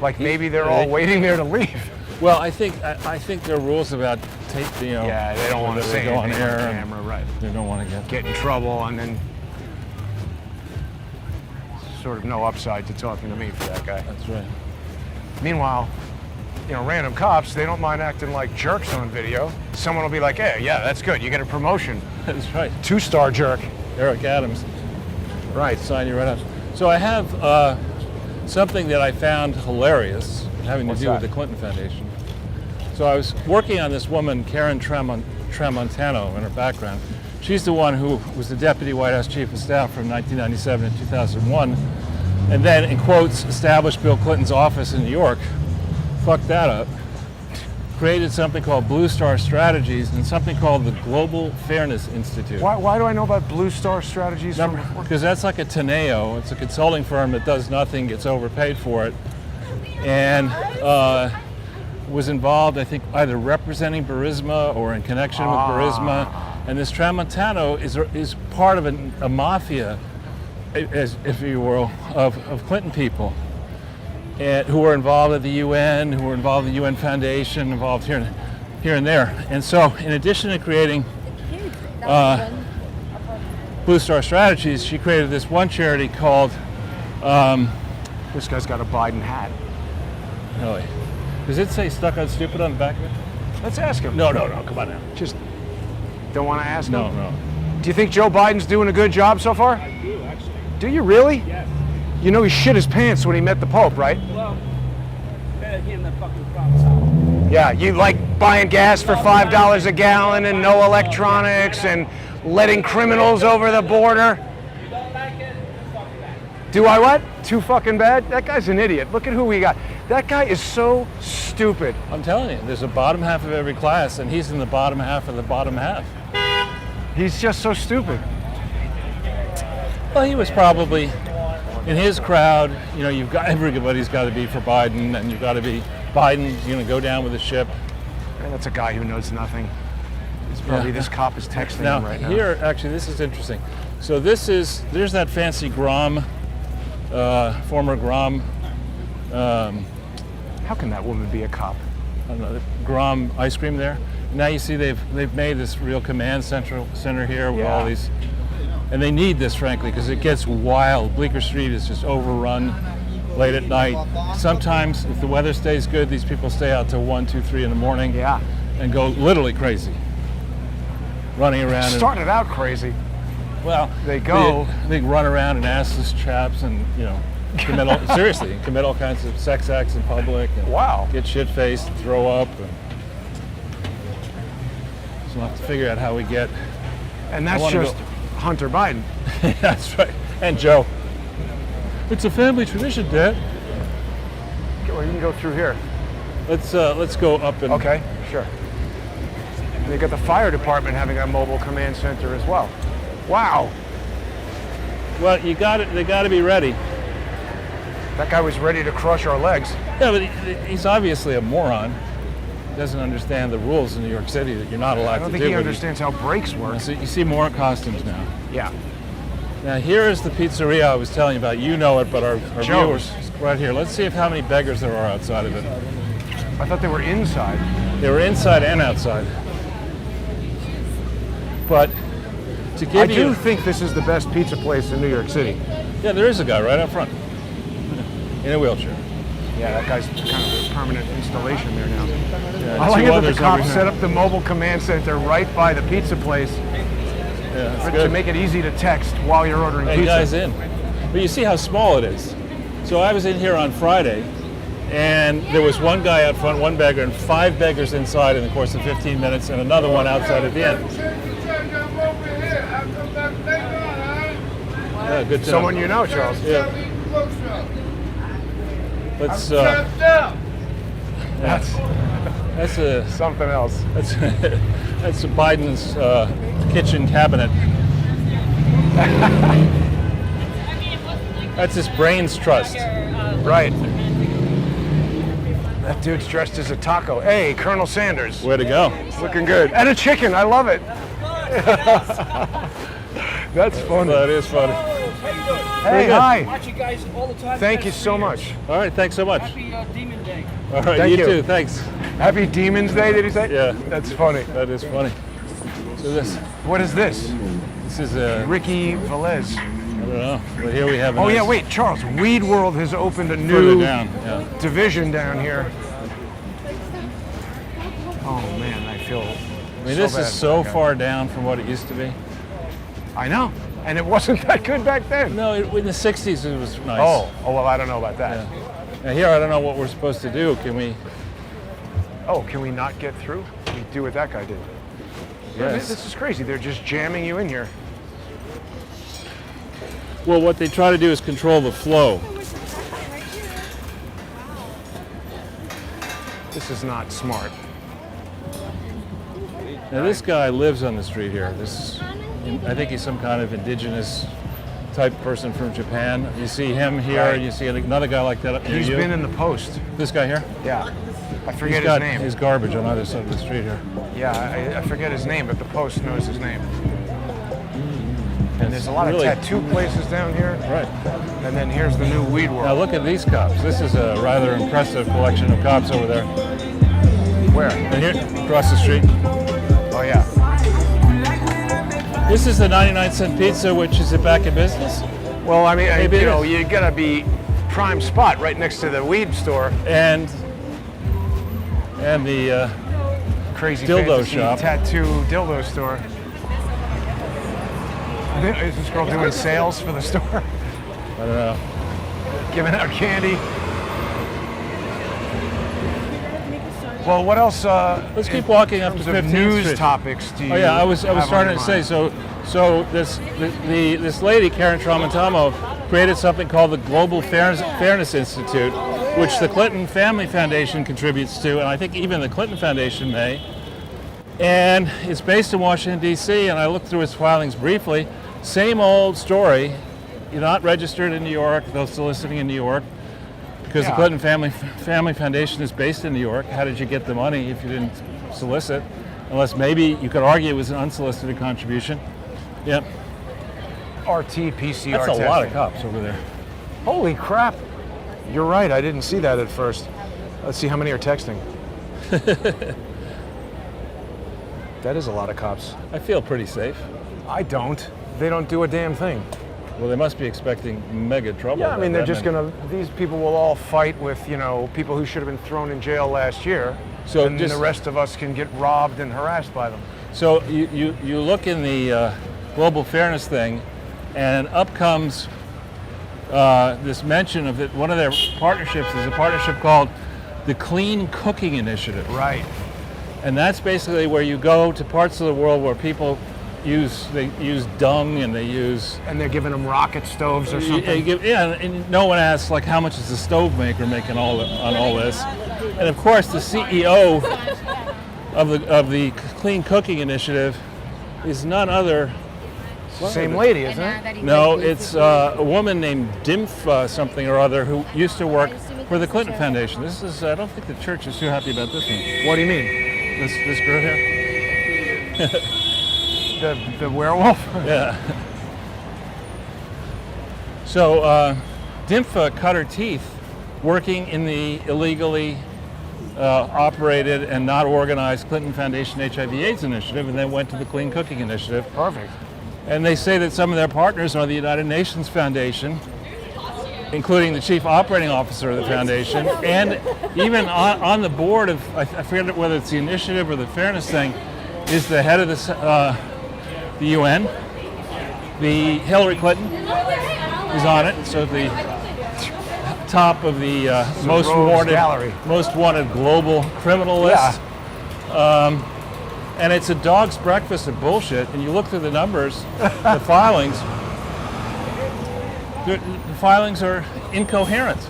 Like maybe they're all waiting there to leave. Well, I think there are rules about Yeah, they don't want to whether say they go on anything on air. and camera, right? They don't want to Get in trouble, and then sort of no upside to talking to me for that guy. That's right. Meanwhile, random cops, they don't mind acting like jerks on video. Someone will be like, hey, yeah, that's good. You get a promotion. That's right. 2-star jerk. Eric Adams. Right. Sign you right up. So I have something that I found hilarious having What's to do that? with the Clinton Foundation. So I was working on this woman, Karen Tramontano, in her background. She's the one who was the Deputy White House Chief of Staff from 1997 to 2001, and then, in quotes, established Bill Clinton's office in New York. Fucked that up. Created something called Blue Star Strategies and something called the Global Fairness Institute. Why do I know about Blue Star Strategies? Because that's like a Teneo. It's a consulting firm that does nothing, gets overpaid for it, and was involved, I think, either representing Burisma or in connection with Burisma. And this Tramontano is part of a mafia, if you will, of Clinton people. and who were involved at the UN, who were involved in the UN Foundation, involved here and there. And so, in addition to creating Blue Star Strategies, she created this one charity called. This guy's got a Biden hat. Really? Does it say "stuck on stupid" on the back of it? Let's ask him. No, come on now. Just don't want to ask No, him? no. Do you think Joe Biden's doing a good job so far? I do, actually. Do you really? Yes. You know he shit his pants when he met the Pope, right? Well, better him than fucking Crowdsource. Yeah, you like buying gas for $5 a gallon and no electronics and letting criminals over the border. You don't like it? Fuck that. Do I what? Too fucking bad? That guy's an idiot. Look at who we got. That guy is so stupid. I'm telling you, there's a bottom half of every class, and he's in the bottom half of the bottom half. He's just so stupid. Well, he was probably in his crowd. You know, you've got everybody's got to be for Biden, and you've got to be Biden's going to go down with the ship. And that's a guy who knows nothing. It's probably this cop is texting Now, him right now. here, actually, this is interesting. So there's that fancy Grom, former Grom. How can that woman be a cop? I don't know, Grom ice cream there. Now you see they've made this real command center here with all these, and they need this frankly because it gets wild. Bleecker Street is just overrun late at night. Sometimes if the weather stays good, these people stay out till 1, 2, 3 in the morning. Yeah. And go literally crazy, running around. Started out crazy. Well, They go. They run around and assless chaps, and commit all, seriously commit all kinds of sex acts in public. And Wow. Get shit faced, and throw up. And so we'll have to figure out how we get. And that's wanna just Hunter Biden. That's right. And Joe. It's a family tradition, Dad. Well, you can go through here. Let's go up and. Okay, sure. And they got the fire department having a mobile command center as well. Wow. Well, you got it. They got to be ready. That guy was ready to crush our legs. Yeah, but he's obviously a moron. He doesn't understand the rules in New York City that you're not allowed I don't to think do. he what understands how brakes work. So you see more costumes now. Yeah. Now here is the pizzeria I was telling you about. You know it, but our Joe's. viewers right here. Let's see how many beggars there are outside of it. I thought they were inside. They were inside and outside. But to give I you, do think this is the best pizza place in New York City. yeah, there is a guy right up front in a wheelchair. Yeah, that guy's kind of a permanent installation there now. Yeah, I like two it that the others cops over set here. up the mobile command center right by the pizza place Yeah, that's to good. make it easy to text while you're ordering Hey, pizza. guys in. But you see how small it is. So I was in here on Friday, and there was one guy out front, one beggar, and 5 beggars inside in the course of 15 minutes, and another one outside at the end. Yeah, good to know. Someone you know, Charles. Yeah. Let's. That's a Something else. that's a Biden's kitchen cabinet. That's his brains trust. Right. That dude's dressed as a taco. Hey, Colonel Sanders. Way to go. Looking good. And a chicken. I love it. That's funny. That is funny. Hey, good. hi. Watch you guys all the time. Thank you so much. All right, thanks so much. Happy Demon Day. All right, Thank you you. too. Thanks. Happy Demons Day, did he say? Yeah. That's funny. That is funny. So this What is this? is a Ricky Velez. I don't know. But here we have. A Oh, nice yeah, wait, Charles. Weed World has opened a Further new down. Yeah. division down here. Oh, man, I feel. I mean, this is so far down from what it used to be. I know. And it wasn't that good back then. No, in the 60s it was nice. Oh, well, I don't know about that. Yeah. Now here, I don't know what we're supposed to do. Can we? Oh, can we not get through? Can we do what that guy did? Yes. This is crazy. They're just jamming you in here. Well, what they try to do is control the flow. This is not smart. Now this guy lives on the street here. I think he's some kind of indigenous type person from Japan. You see him here, Right. and you see another guy like that up near He's you. been in the Post. This guy here? Yeah. I He's forget his got name. his garbage on either side of the street here. Yeah, I forget his name, but the Post knows his name. And there's a lot really- of tattoo places down here. Right. And then here's the new weed world. Now look at these cups. This is a rather impressive collection of cups over there. Where? And here, across the street. Oh yeah. This is the 99-cent pizza, which is back in business. Well, I mean, Maybe you it know, is. you gotta be prime spot right next to the weed store. And the Crazy Dildo fantasy shop. tattoo dildo store. Is this girl doing sales for the store? I don't know. Giving out candy. Well, what else? Let's keep walking up to in terms of 15th news Street. topics do you? Oh yeah, I was have on starting your to say mind? so. This lady Karen Tramontano created something called the Global Fairness Institute, which the Clinton Family Foundation contributes to, and I think even the Clinton Foundation may. And it's based in Washington D.C. And I looked through its filings briefly. Same old story. You're not registered in New York, though soliciting in New York. Because the Yeah. Clinton Family Foundation is based in New York. How did you get the money if you didn't solicit? Unless maybe you could argue it was an unsolicited contribution. Yep. RT-PCR That's a testing. lot of cops over there. Holy crap! You're right. I didn't see that at first. Let's see how many are texting. That is a lot of cops. I feel pretty safe. I don't. They don't do a damn thing. Well, they must be expecting mega trouble. Yeah, I mean, they're That just many. these people will all fight with, you know, people who should have been thrown in jail last year. So and just- the rest of us can get robbed and harassed by them. So you look in the global fairness thing, and up comes this mention of that one of their partnerships is a partnership called the Clean Cooking Initiative. Right. And that's basically where you go to parts of the world where people use dung and they use And they're giving them rocket stoves or something. and no one asks like how much is the stove maker making on all this. And of course the CEO of the Clean Cooking Initiative is none other. Same lady, isn't it? No, it's a woman named Dimf something or other who used to work for the Clinton Foundation. This is I don't think the church is too happy about this one. What do you mean? This girl here. The werewolf? Yeah. So Dimfa cut her teeth working in the illegally operated and not organized Clinton Foundation HIV/AIDS initiative, and then went to the Clean Cooking Initiative. Perfect. And they say that some of their partners are the United Nations Foundation, including the chief operating officer of the foundation, and even on the board of, I forget whether it's the initiative or the fairness thing, is the head of the UN. The Hillary Clinton is on it, so the top of the most rogues gallery. wanted global criminal list. And it's a dog's breakfast of bullshit. And you look through the numbers, the filings. The filings are incoherent.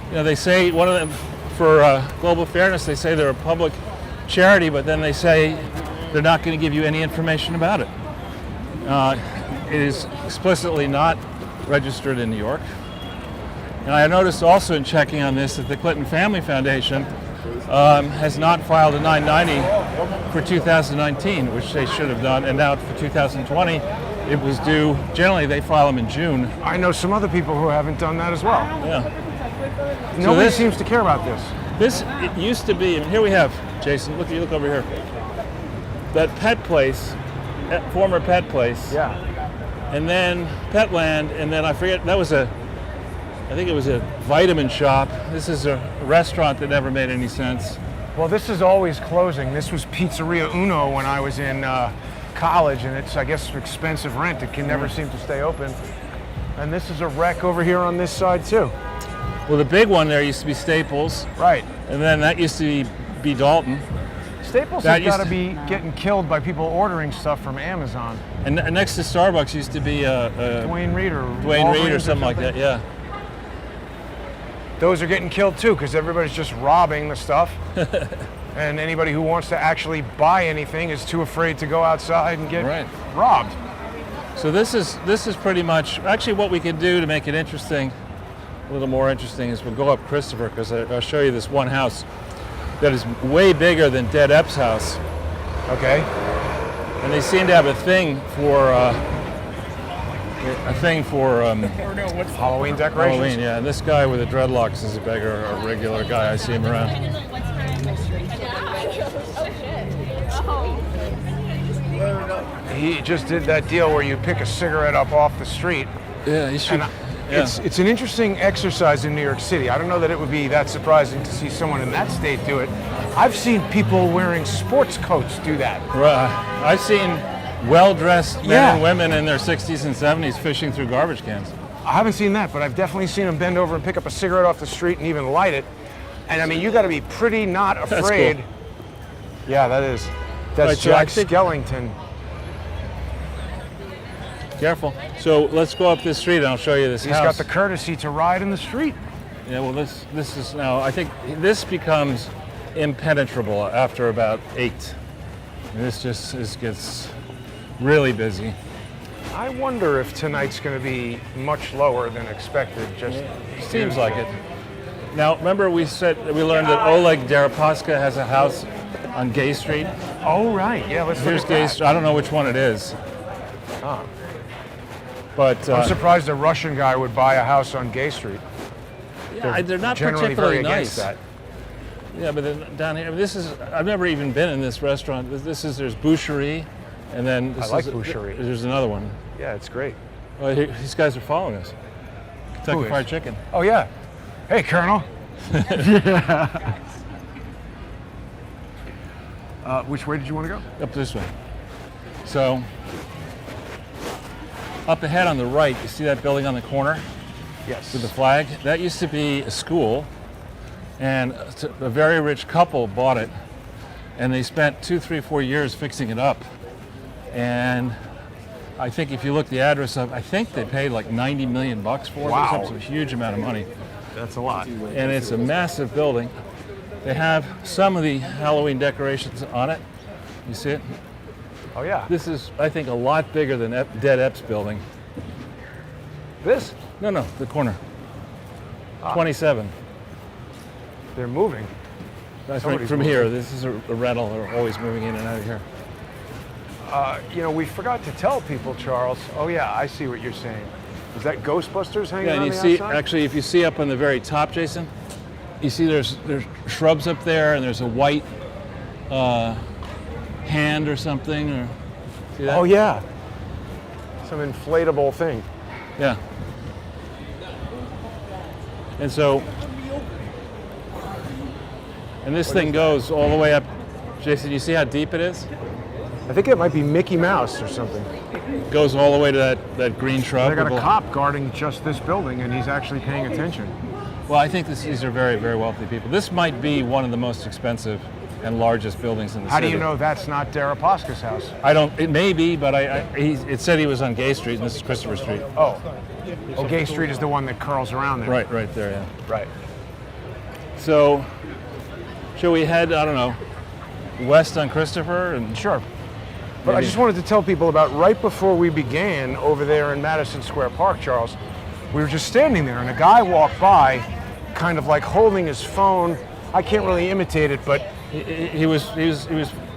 You know, they say one of them for global fairness. They say they're a public charity, but then they say they're not going to give you any information about it. It is explicitly not registered in New York. And I noticed also in checking on this that the Clinton Family Foundation has not filed a 990 for 2019, which they should have done, and now for 2020 it was due. Generally they file them in June. I know some other people who haven't done that as well. Yeah. Nobody this- seems to care about this. It used to be, and here we have, Jason, look over here. That pet place, that former pet place, Yeah. and then Petland, and then I forget, I think it was a vitamin shop. This is a restaurant that never made any sense. Well, this is always closing. This was Pizzeria Uno when I was in college, and it's, I guess, expensive rent. It can never seem to stay open. And this is a wreck over here on this side, too. Well, the big one there used to be Staples, Right. and then that used to be Dalton. Staples That has got used to be getting killed by people ordering stuff from Amazon. And next to Starbucks used to be Dwayne Reed or Dwayne Reed or Walgreens something like that, yeah. Those are getting killed too because everybody's just robbing the stuff. And anybody who wants to actually buy anything is too afraid to go outside and get Right. robbed. So this is pretty much, actually what we can do to make it interesting, a little more interesting, is we'll go up Christopher, because I'll show you this one house that is way bigger than Dead Epps' house. Okay. And they seem to have a thing for a thing for Halloween decorations. Halloween. Yeah, this guy with the dreadlocks is a beggar, a regular guy. I see him around. He just did that deal where you pick a cigarette up off the street. Yeah, he should. And it's an interesting exercise in New York City. I don't know that it would be that surprising to see someone in that state do it. I've seen people wearing sports coats do that. I've seen well-dressed men Yeah. and women in their 60s and 70s fishing through garbage cans. I haven't seen that, but I've definitely seen them bend over and pick up a cigarette off the street and even light it. And I mean, you got to be pretty not afraid. cool. Yeah, that is. That's Right, so I Jack think- Skellington. Careful. So let's go up this street and I'll show you this He's house. got the courtesy to ride in the street. Yeah, well, this is now, I think this becomes impenetrable after about 8. And this gets really busy. I wonder if tonight's going to be much lower than expected. Just Seems like it. Now, remember we learned that Oleg Deripaska has a house on Gay Street. Oh right, yeah. Let's Here's look Gay at Street. that. I don't know which one it is. Ah. But I'm surprised a Russian guy would buy a house on Gay Street. yeah, they're not Generally particularly very against nice. that. Yeah, but then down here, I've never even been in this restaurant. There's Boucherie, and then I like Boucherie. There's another one. Yeah, it's great. Oh, these guys are following us. Who Kentucky is? Fried Chicken. Oh yeah. Hey, Colonel. Which way did you want to go? Up this way. So, up ahead on the right, you see that building on the corner Yes. with the flag? That used to be a school, and a very rich couple bought it, and they spent 2, 3, 4 years fixing it up. And I think if you look the address up, I think they paid like $90 million for it. Wow. It's a huge amount of money. That's a lot. And it's a massive building. They have some of the Halloween decorations on it. You see it? Oh yeah. This is, I think, a lot bigger than Dead Epps building. This? No, the corner. 27. They're moving. That's Somebody's from moving. here. This is a rental. They're always moving in and out of here. You know, we forgot to tell people, Charles. Oh yeah, I see what you're saying. Is that Ghostbusters hanging Yeah, on and you the see, outside? actually, if you see up on the very top, Jason, you see there's shrubs up there, and there's a white hand or something. Or see that? Oh yeah. Some inflatable thing. Yeah. And so, and this thing goes all the way up. Jason, you see how deep it is? I think it might be Mickey Mouse or something. It goes all the way to that green shrub. They got a cop guarding just this building, and he's actually paying attention. Well, I think these are very, very wealthy people. This might be one of the most expensive and largest buildings in the How city. do you know that's not Deripaska's house? I don't. It may be, but it said he was on Gay Street, and this is Christopher Street. Oh. Oh, Gay Street is the one that curls around there. Right there, yeah. Right. So, shall we head, I don't know, west on Christopher? And Sure. But I maybe- just wanted to tell people about right before we began over there in Madison Square Park, Charles, we were just standing there and a guy walked by kind of like holding his phone. I can't really imitate it, but he was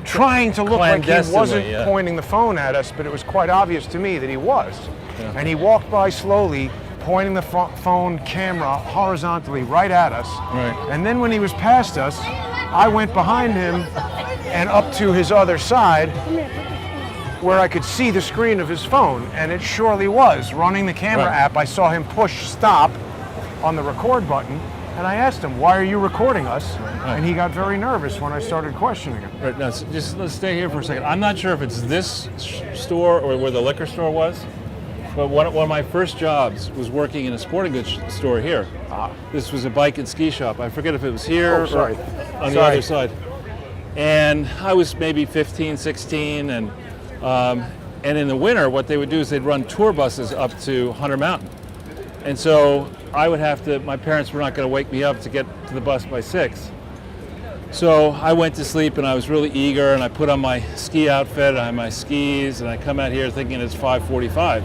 trying to look like he clandestinely, wasn't yeah. pointing the phone at us, but it was quite obvious to me that he was. Yeah. And he walked by slowly, pointing the phone camera horizontally right at us. Right. And then when he was past us, I went behind him and up to his other side where I could see the screen of his phone, and it surely was. Running the camera Right. app, I saw him push stop on the record button, and I asked him, "Why are you recording us?" Right. And he got very nervous when I started questioning him. Right, now, just let's stay here for a second. I'm not sure if it's this store or where the liquor store was, but one of my first jobs was working in a sporting goods store here. This was a bike and ski shop. I forget if it was here Oh, sorry. or on the Sorry. other side. And I was maybe 15, 16, and in the winter, what they would do is they'd run tour buses up to Hunter Mountain. And so I would have to, my parents were not going to wake me up to get to the bus by 6. So I went to sleep and I was really eager, and I put on my ski outfit, I had my skis, and I come out here thinking it's 5:45.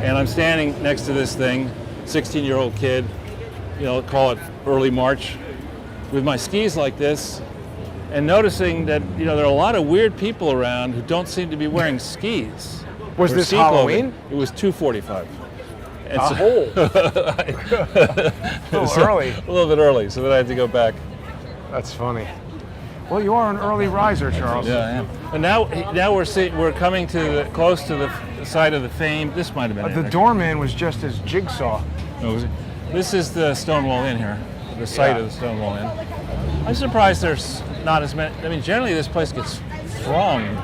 And I'm standing next to this thing, 16-year-old kid, call it early March, with my skis like this, and noticing that, there are a lot of weird people around who don't seem to be wearing skis. Was or this sea Halloween? clothing. It was $2.45. And A little early. A little bit early, so then I had to go back. That's funny. Well, you are an early riser, Charles. Yeah, I am. And now we're coming to close to the site of the famed. This might have been The doorman was just as Jigsaw. Oh, was it? This is the Stonewall Inn here, the site of the Stonewall Inn. I'm surprised there's not as many. I mean, generally this place gets thronged.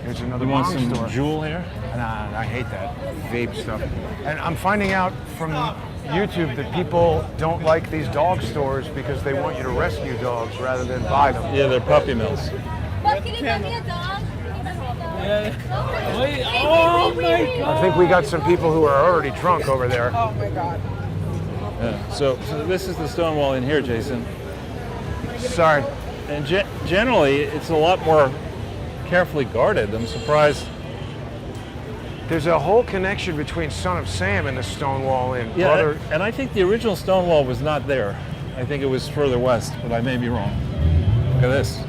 Here's another You want mom some store. jewel here? Nah, I hate that vape stuff. And I'm finding out from YouTube that people don't like these dog stores because they want you to rescue dogs rather than buy them. Yeah, they're puppy mills. Oh my God! I think we got some people who are already drunk over there. Oh my God. Yeah. So this is the Stonewall Inn here, Jason. Sorry. And generally, it's a lot more carefully guarded. I'm surprised. There's a whole connection between Son of Sam and the Stonewall Inn. Yeah, Brother, and I think the original Stonewall was not there. I think it was further west, but I may be wrong. Look at this.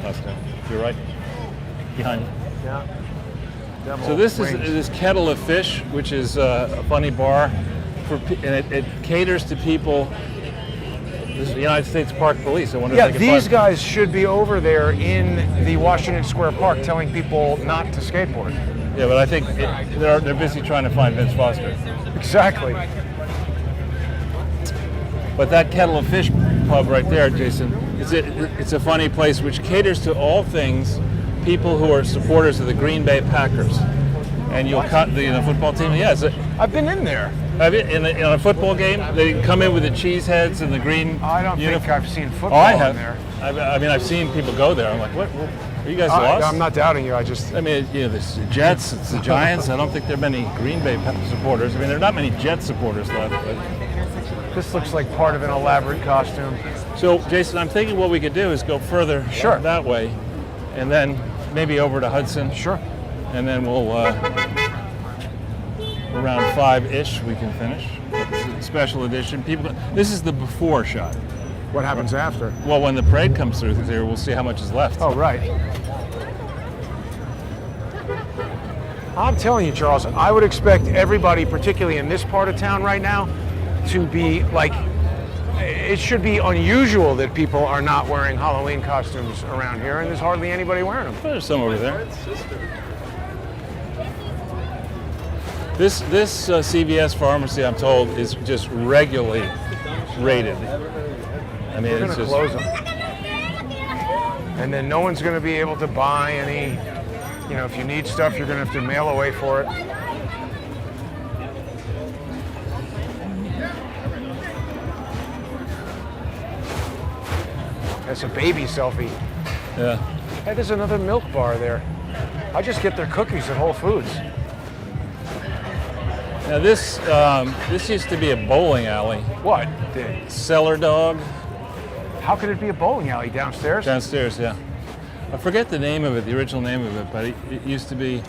Oscar, you're right. Behind you. yeah. Devil So this is wings. this Kettle of Fish, which is a funny bar, and it caters to people. This is the United States Park Police. I wonder Yeah, if they can these find. guys should be over there in the Washington Square Park telling people not to skateboard. Yeah, but I think they're busy trying to find Vince Foster. Exactly. But that Kettle of Fish pub right there, Jason, it's a funny place which caters to all things people who are supporters of the Green Bay Packers. And you'll cut the football team. Yeah, I've been in there. have you in a football game? They come in with the cheese heads and the green. I don't think uniform. I've seen football Oh, I have. in there. I mean, I've seen people go there. I'm like, what? Are you guys lost? I'm not doubting you. I just I mean, there's the Jets, it's the Giants. I don't think there are many Green Bay supporters. I mean, there are not many Jets supporters left. But. this looks like part of an elaborate costume. So, Jason, I'm thinking what we could do is go further that way, and then maybe over to Hudson. Sure. And then we'll around 5-ish we can finish. Special edition. This is the before shot. What happens after? Well, when the parade comes through here, we'll see how much is left. Oh, right. I'm telling you, Charles, I would expect everybody, particularly in this part of town right now, to be like, it should be unusual that people are not wearing Halloween costumes around here, and there's hardly anybody wearing them. There's some over there. This CVS pharmacy, I'm told, is just regularly raided. I mean, We're it's going to just close them. And then no one's going to be able to buy any, if you need stuff, you're going to have to mail away for it. That's a baby selfie. yeah. Hey, there's another milk bar there. I just get their cookies at Whole Foods. Now this used to be a bowling alley. What? Cellar Dog How could it be a bowling alley downstairs? downstairs. Yeah. I forget the name of it, the original name of it, but it used to be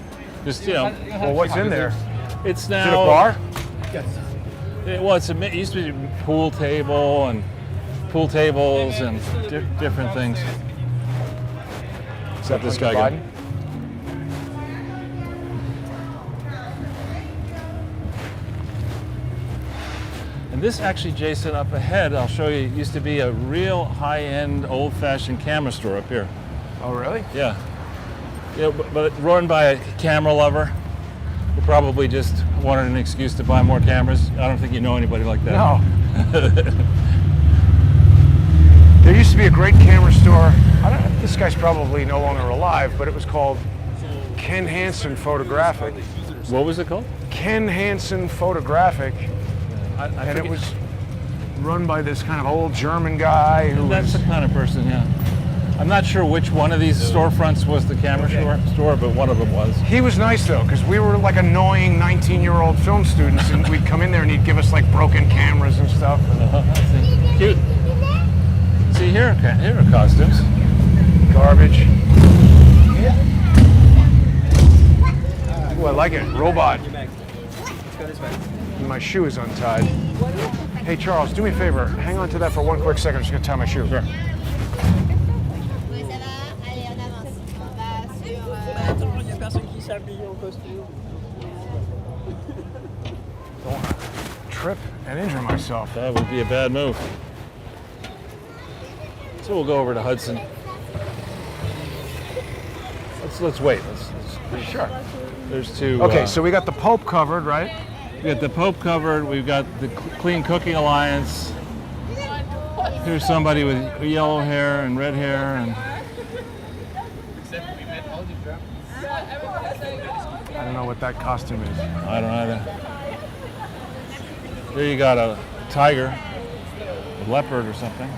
just Well, what's in there? It's Is now it a bar? It used to be pool tables and different things. Is that this Hunter guy Biden? And this actually, Jason, up ahead, I'll show you, used to be a real high-end, old-fashioned camera store up here. Oh, really? Yeah. Yeah, but run by a camera lover who probably just wanted an excuse to buy more cameras. I don't think you know anybody like that. No. There used to be a great camera store. This guy's probably no longer alive, but it was called Ken Hansen Photographic. What was it called? Ken Hansen Photographic. I And it forget. was run by this kind of old German guy who That's was... the kind of person, yeah. I'm not sure which one of these storefronts was the camera store, but one of them was. He was nice though, because we were like annoying 19-year-old film students, and we'd come in there and he'd give us like broken cameras and stuff. Cute. See, here are costumes. Garbage. Ooh, I like it. Robot. My shoe is untied. Hey Charles, do me a favor. Hang on to that for one quick second. I'm just gonna tie my shoe. Sure. Oui, ça va. Allez, on avance. On va sur Don't want to trip and injure myself. That would be a bad move. So we'll go over to Hudson. Let's wait. Sure. There's two. Okay, so we got the Pope covered, right? We got the Pope covered. We've got the Clean Cooking Alliance. Here's somebody with yellow hair and red hair, and I don't know what that costume is. I don't either. There you got a tiger, a leopard or something.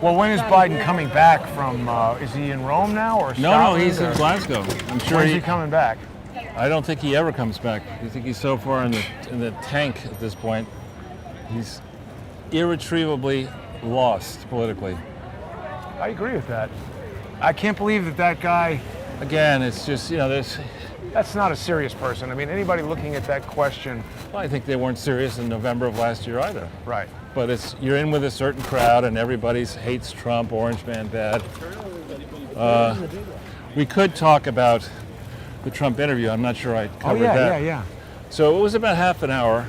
Well, when is Biden coming back from? Is he in Rome now or No, Scotland, he's in or- Glasgow. I'm sure When's he coming back? I don't think he ever comes back. I think he's so far in the tank at this point. He's irretrievably lost politically. I agree with that. I can't believe that guy. Again, it's just, there's. That's not a serious person. I mean, anybody looking at that question. Well, I think they weren't serious in November of last year either. Right. But you're in with a certain crowd, and everybody hates Trump, Orange Man bad. We could talk about the Trump interview. I'm not sure I covered that. Yeah. So it was about half an hour,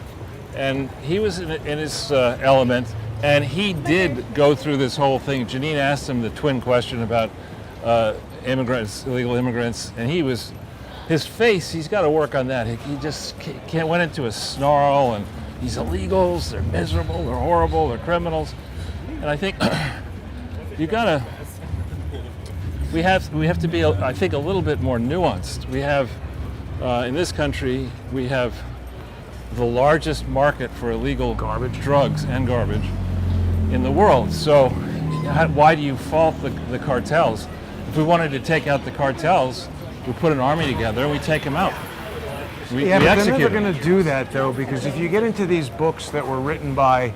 and he was in his element, and he did go through this whole thing. Janine asked him the twin question about immigrants, illegal immigrants, and his face, he's got to work on that. He just went into a snarl, and these illegals, they're miserable, they're horrible, they're criminals. And I think we have to be, I think, a little bit more nuanced. We have, in this country, we have the largest market for illegal drugs and garbage in the world. So why do you fault the cartels? If we wanted to take out the cartels, we put an army together and we take them out. We But they're execute never them. going to do that, though, because if you get into these books that were written by,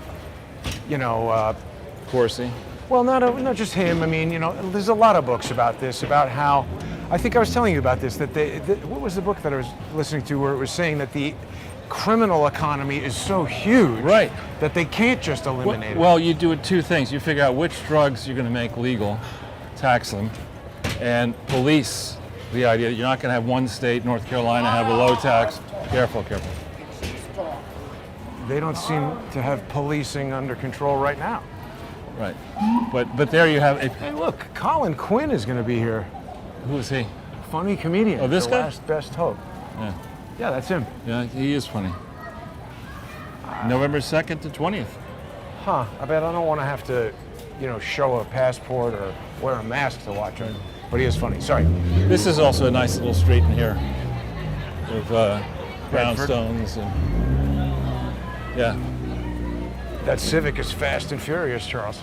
Corsi. well, not just him. I mean, there's a lot of books about this, about how, I think I was telling you about this, that what was the book that I was listening to where it was saying that the criminal economy is so huge Right. that they can't just eliminate it. Well, you do two things. You figure out which drugs you're going to make legal, tax them, and police the idea that you're not going to have one state, North Carolina, have a low tax. Careful. They don't seem to have policing under control right now. Right. But there you have. Hey, look, Colin Quinn is going to be here. Who is he? Funny comedian. Oh, this the guy? Last Best Hope. Yeah. Yeah, that's him. Yeah, he is funny. November 2nd to 20th. Huh. I bet I don't want to have to, show a passport or wear a mask to watch him. But he is funny. Sorry. This is also a nice little street in here with brownstones and yeah. That Civic is fast and furious, Charles.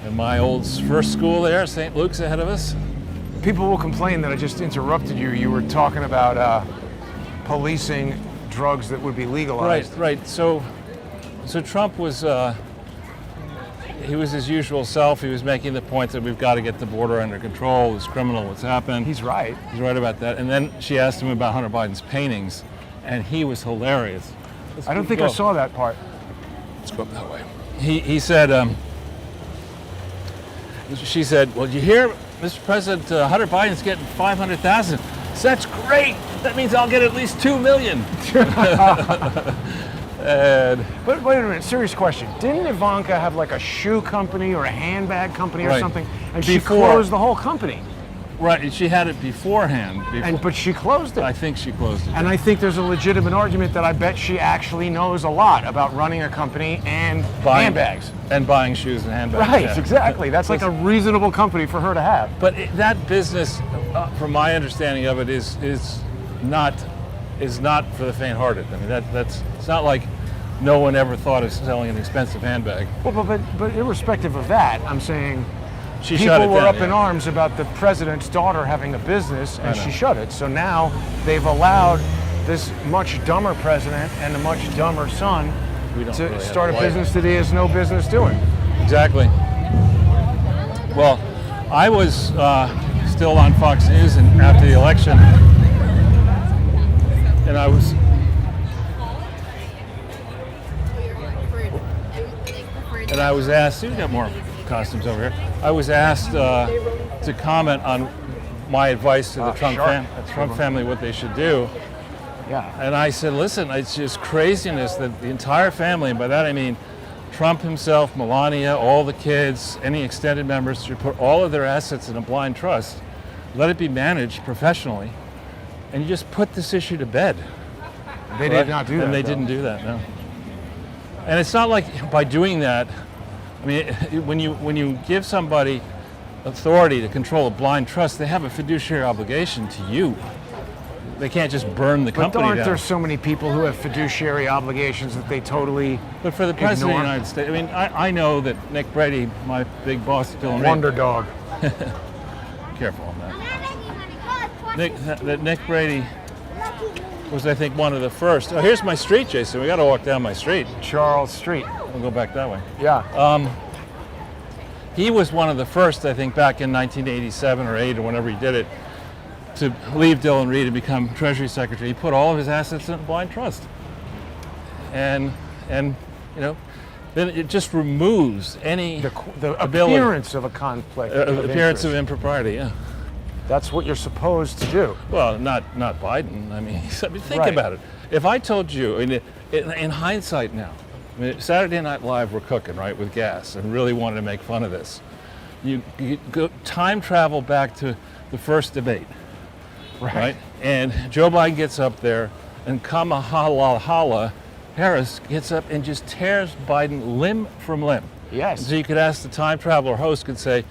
And my old first school there, St. Luke's ahead of us. People will complain that I just interrupted you. You were talking about policing drugs that would be legalized. Right. So Trump was, he was his usual self. He was making the point that we've got to get the border under control. It's criminal what's happened. He's right. He's right about that. And then she asked him about Hunter Biden's paintings, and he was hilarious. I don't think I saw that part. Let's go up that way. He said, she said, well, you hear, Mr. President, Hunter Biden's getting 500,000. So that's great. That means I'll get at least 2 million. But wait a minute, serious question. Didn't Ivanka have like a shoe company or a handbag company or Right. something? And Before. she closed the whole company. Right, she had it beforehand. But she closed it. I think she closed it. And I think there's a legitimate argument that I bet she actually knows a lot about running a company and handbags. And buying shoes and handbags. Right, yeah. exactly. That's like a reasonable company for her to have. But that business, from my understanding of it, is not for the faint-hearted. I mean, that's it's not like no one ever thought of selling an expensive handbag. Well, but irrespective of that, I'm saying She shut people it were down, up in yeah. arms about the president's daughter having a business, and I know. she shut it. So now they've allowed this much dumber president and a much dumber son We don't to really have start a light. business that he has no business doing. Exactly. Well, I was still on Fox News and after the election, and I was. And I was asked, we got more costumes over here. I was asked to comment on my advice to the Oh, Trump, shark. Trump family what they should do. Yeah. And I said, listen, it's just craziness that the entire family, and by that I mean Trump himself, Melania, all the kids, any extended members, should put all of their assets in a blind trust, let it be managed professionally, and you just put this issue to bed. They did not do that. And they though. didn't do that, no. And it's not like by doing that, I mean, when you give somebody authority to control a blind trust, they have a fiduciary obligation to you. They can't just burn the But company aren't down. there so many people who have fiduciary obligations that they totally But for the president ignore? of the United States, I mean, I know that Nick Brady, my big boss, Dylan Reed, Wonder dog. careful on that. Nick Brady was, I think, one of the first. Oh, here's my street, Jason. We got to walk down my street. Charles Street. We'll go back that way. Yeah. He was one of the first, I think, back in 1987 or 8 or whenever he did it, to leave Dylan Reed and become Treasury Secretary. He put all of his assets in a blind trust. And you know, then it just removes any the ability- appearance of a conflict. of appearance of interest. impropriety, yeah. That's what you're supposed to do. Well, not Biden. I mean, think Right. about it. If I told you, in hindsight now, I mean, Saturday Night Live were cooking, right, with gas and really wanted to make fun of this. You go time travel back to the first debate, right? And Joe Biden gets up there and Kamala Harris gets up and just tears Biden limb from limb. Yes. So you could ask the time traveler host, could say,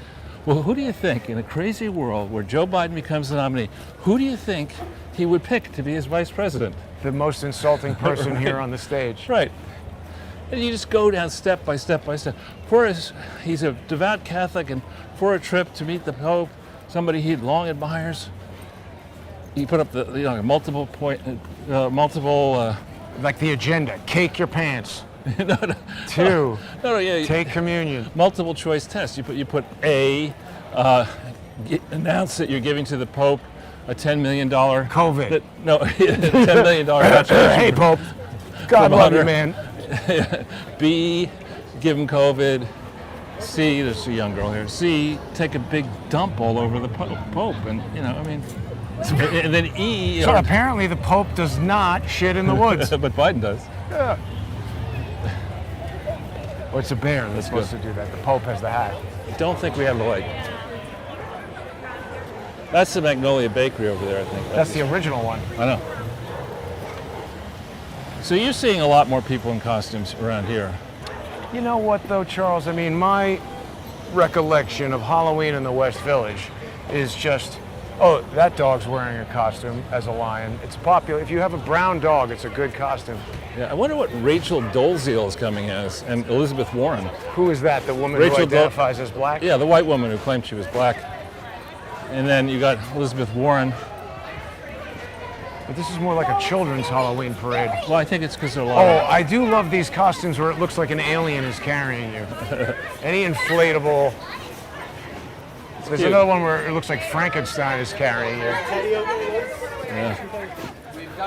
well, who do you think in a crazy world where Joe Biden becomes the nominee, who do you think he would pick to be his vice president? The most insulting person here on the stage. Right. And you just go down step by step by step. He's a devout Catholic, and for a trip to meet the Pope, somebody he long admires, he put up the multiple Like the agenda. Cake your pants. no, 2. yeah, Take communion. multiple choice test. You put A, announce that you're giving to the Pope a $10 million COVID. $10 million contribution. Hey, Pope. God From love you, Hunter. man. B, give him COVID. C, there's a young girl here. C, take a big dump all over the Pope. And, I mean, and then E. So apparently the Pope does not shit in the woods. But Biden does. Yeah. Or it's a bear that's supposed go. to do that. The Pope has the hat. Don't think we have the light. That's the Magnolia Bakery over there, I think. That's the original one. I know. So you're seeing a lot more people in costumes around here. You know what, though, Charles? I mean, my recollection of Halloween in the West Village is just, oh, that dog's wearing a costume as a lion. It's popular. If you have a brown dog, it's a good costume. Yeah, I wonder what Rachel Dolezal is coming as, and Elizabeth Warren. Who is that? The woman Rachel who identifies as black? Yeah, the white woman who claimed she was black. And then you got Elizabeth Warren. But this is more like a children's Halloween parade. Well, I think it's because they're a lot Oh, of- I do love these costumes where it looks like an alien is carrying you. Any inflatable. There's cute. another one where it looks like Frankenstein is carrying you. Yeah.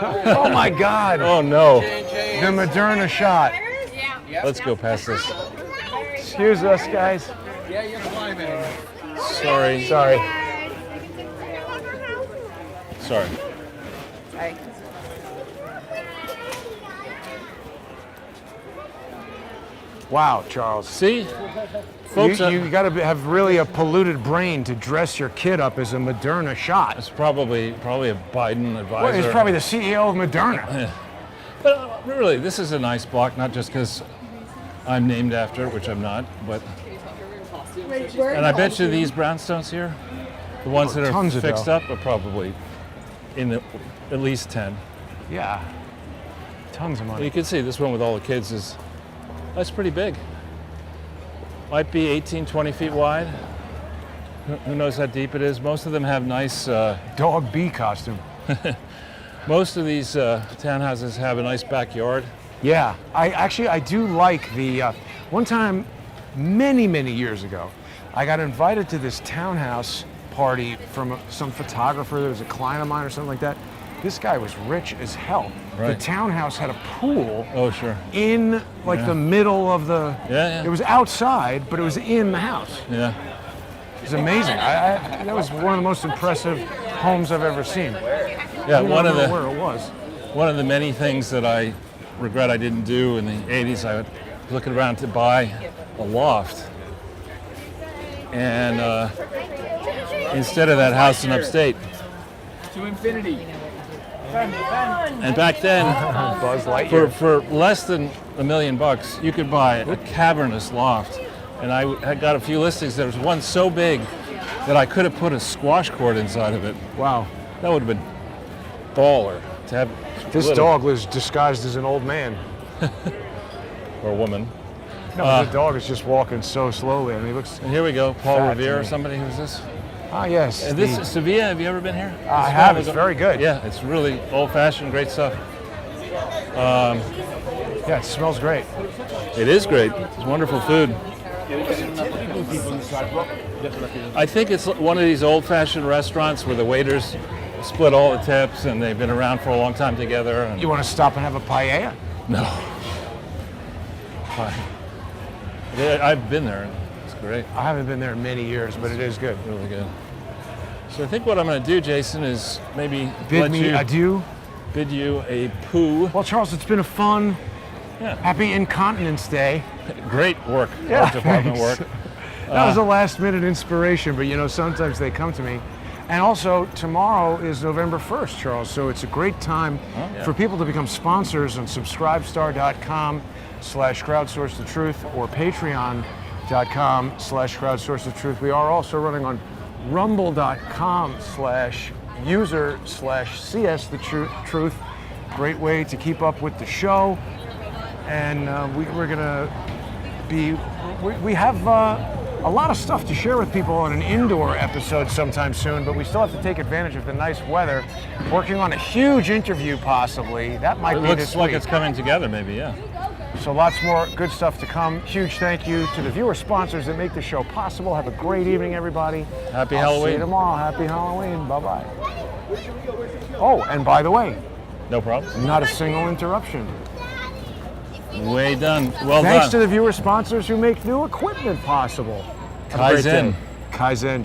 Oh my God! Oh no. The Moderna shot. Let's go past this. Excuse us, guys. Sorry. Sorry. Sorry. Wow, Charles. See? Folks, You got to have really a polluted brain to dress your kid up as a Moderna shot. it's probably a Biden advisor. Well, he's probably the CEO of Moderna. But really, this is a nice block, not just because I'm named after it, which I'm not, but. And I bet you these brownstones here, the ones that are tons of fixed dough. up, are probably in the, at least 10. Yeah. Tons of money. You can see this one with all the kids that's pretty big. Might be 18, 20 feet wide. Who knows how deep it is? Most of them have nice. Dog bee costume. Most of these townhouses have a nice backyard. Yeah, I do like the, one time, many years ago, I got invited to this townhouse party from some photographer. There was a client of mine or something like that. This guy was rich as hell. Right. The townhouse had a pool Oh, sure. in like Yeah. the middle of the, Yeah. it was outside, but it was in the house. Yeah. It's amazing. That was one of the most impressive homes I've ever seen. Yeah, I don't know where it was. one of the many things that I regret I didn't do in the 80s, I was looking around to buy a loft. And instead of that house in upstate. To infinity. And back then, Buzz Lightyear. for less than $1 million, you could buy a cavernous loft. And I got a few listings. There was one so big that I could have put a squash court inside of it. Wow. That would have been baller to have. This little- dog was disguised as an old man. or woman. No, the dog is just walking so slowly. I mean, he looks. And here we go, Paul Fat to Revere or me. somebody. Who's this? Ah, yes. And this is Sevilla. Have you ever been here? I have. It's very good. Yeah, it's really old-fashioned, great stuff. Yeah, it smells great. It is great. It's wonderful food. I think it's one of these old-fashioned restaurants where the waiters split all the tips and they've been around for a long time together. And You want to stop and have a paella? no. Yeah, I've been there. It's great. I haven't been there in many years, but it is good. Really good. So I think what I'm going to do, Jason, is maybe Bid let me you adieu. bid you a poo. Well, Charles, it's been a fun, Yeah. happy Incontinence Day. Great work. Yeah, Art department thanks. work. That was a last-minute inspiration, but you know, sometimes they come to me. And also, tomorrow is November 1st, Charles, so it's a great time yeah. for people to become sponsors on subscribestar.com/crowdsourcethetruth or patreon.com/crowdsourcethetruth. We are also running on rumble.com/user/CS-the-truth. Great way to keep up with the show. And we're going to be, we have a lot of stuff to share with people on an indoor episode sometime soon, but we still have to take advantage of the nice weather. Working on a huge interview possibly. That might It be looks this like week. it's coming together, maybe, yeah. So lots more good stuff to come. Huge thank you to the viewer sponsors that make the show possible. Have a great evening, everybody. Happy I'll Halloween. See you tomorrow. Happy Halloween. Bye-bye. Oh, and by the way, No problem. not a single interruption. Way done. Well Thanks done. to the viewer sponsors who make new equipment possible. Have a great Kaizen. day. Kaizen.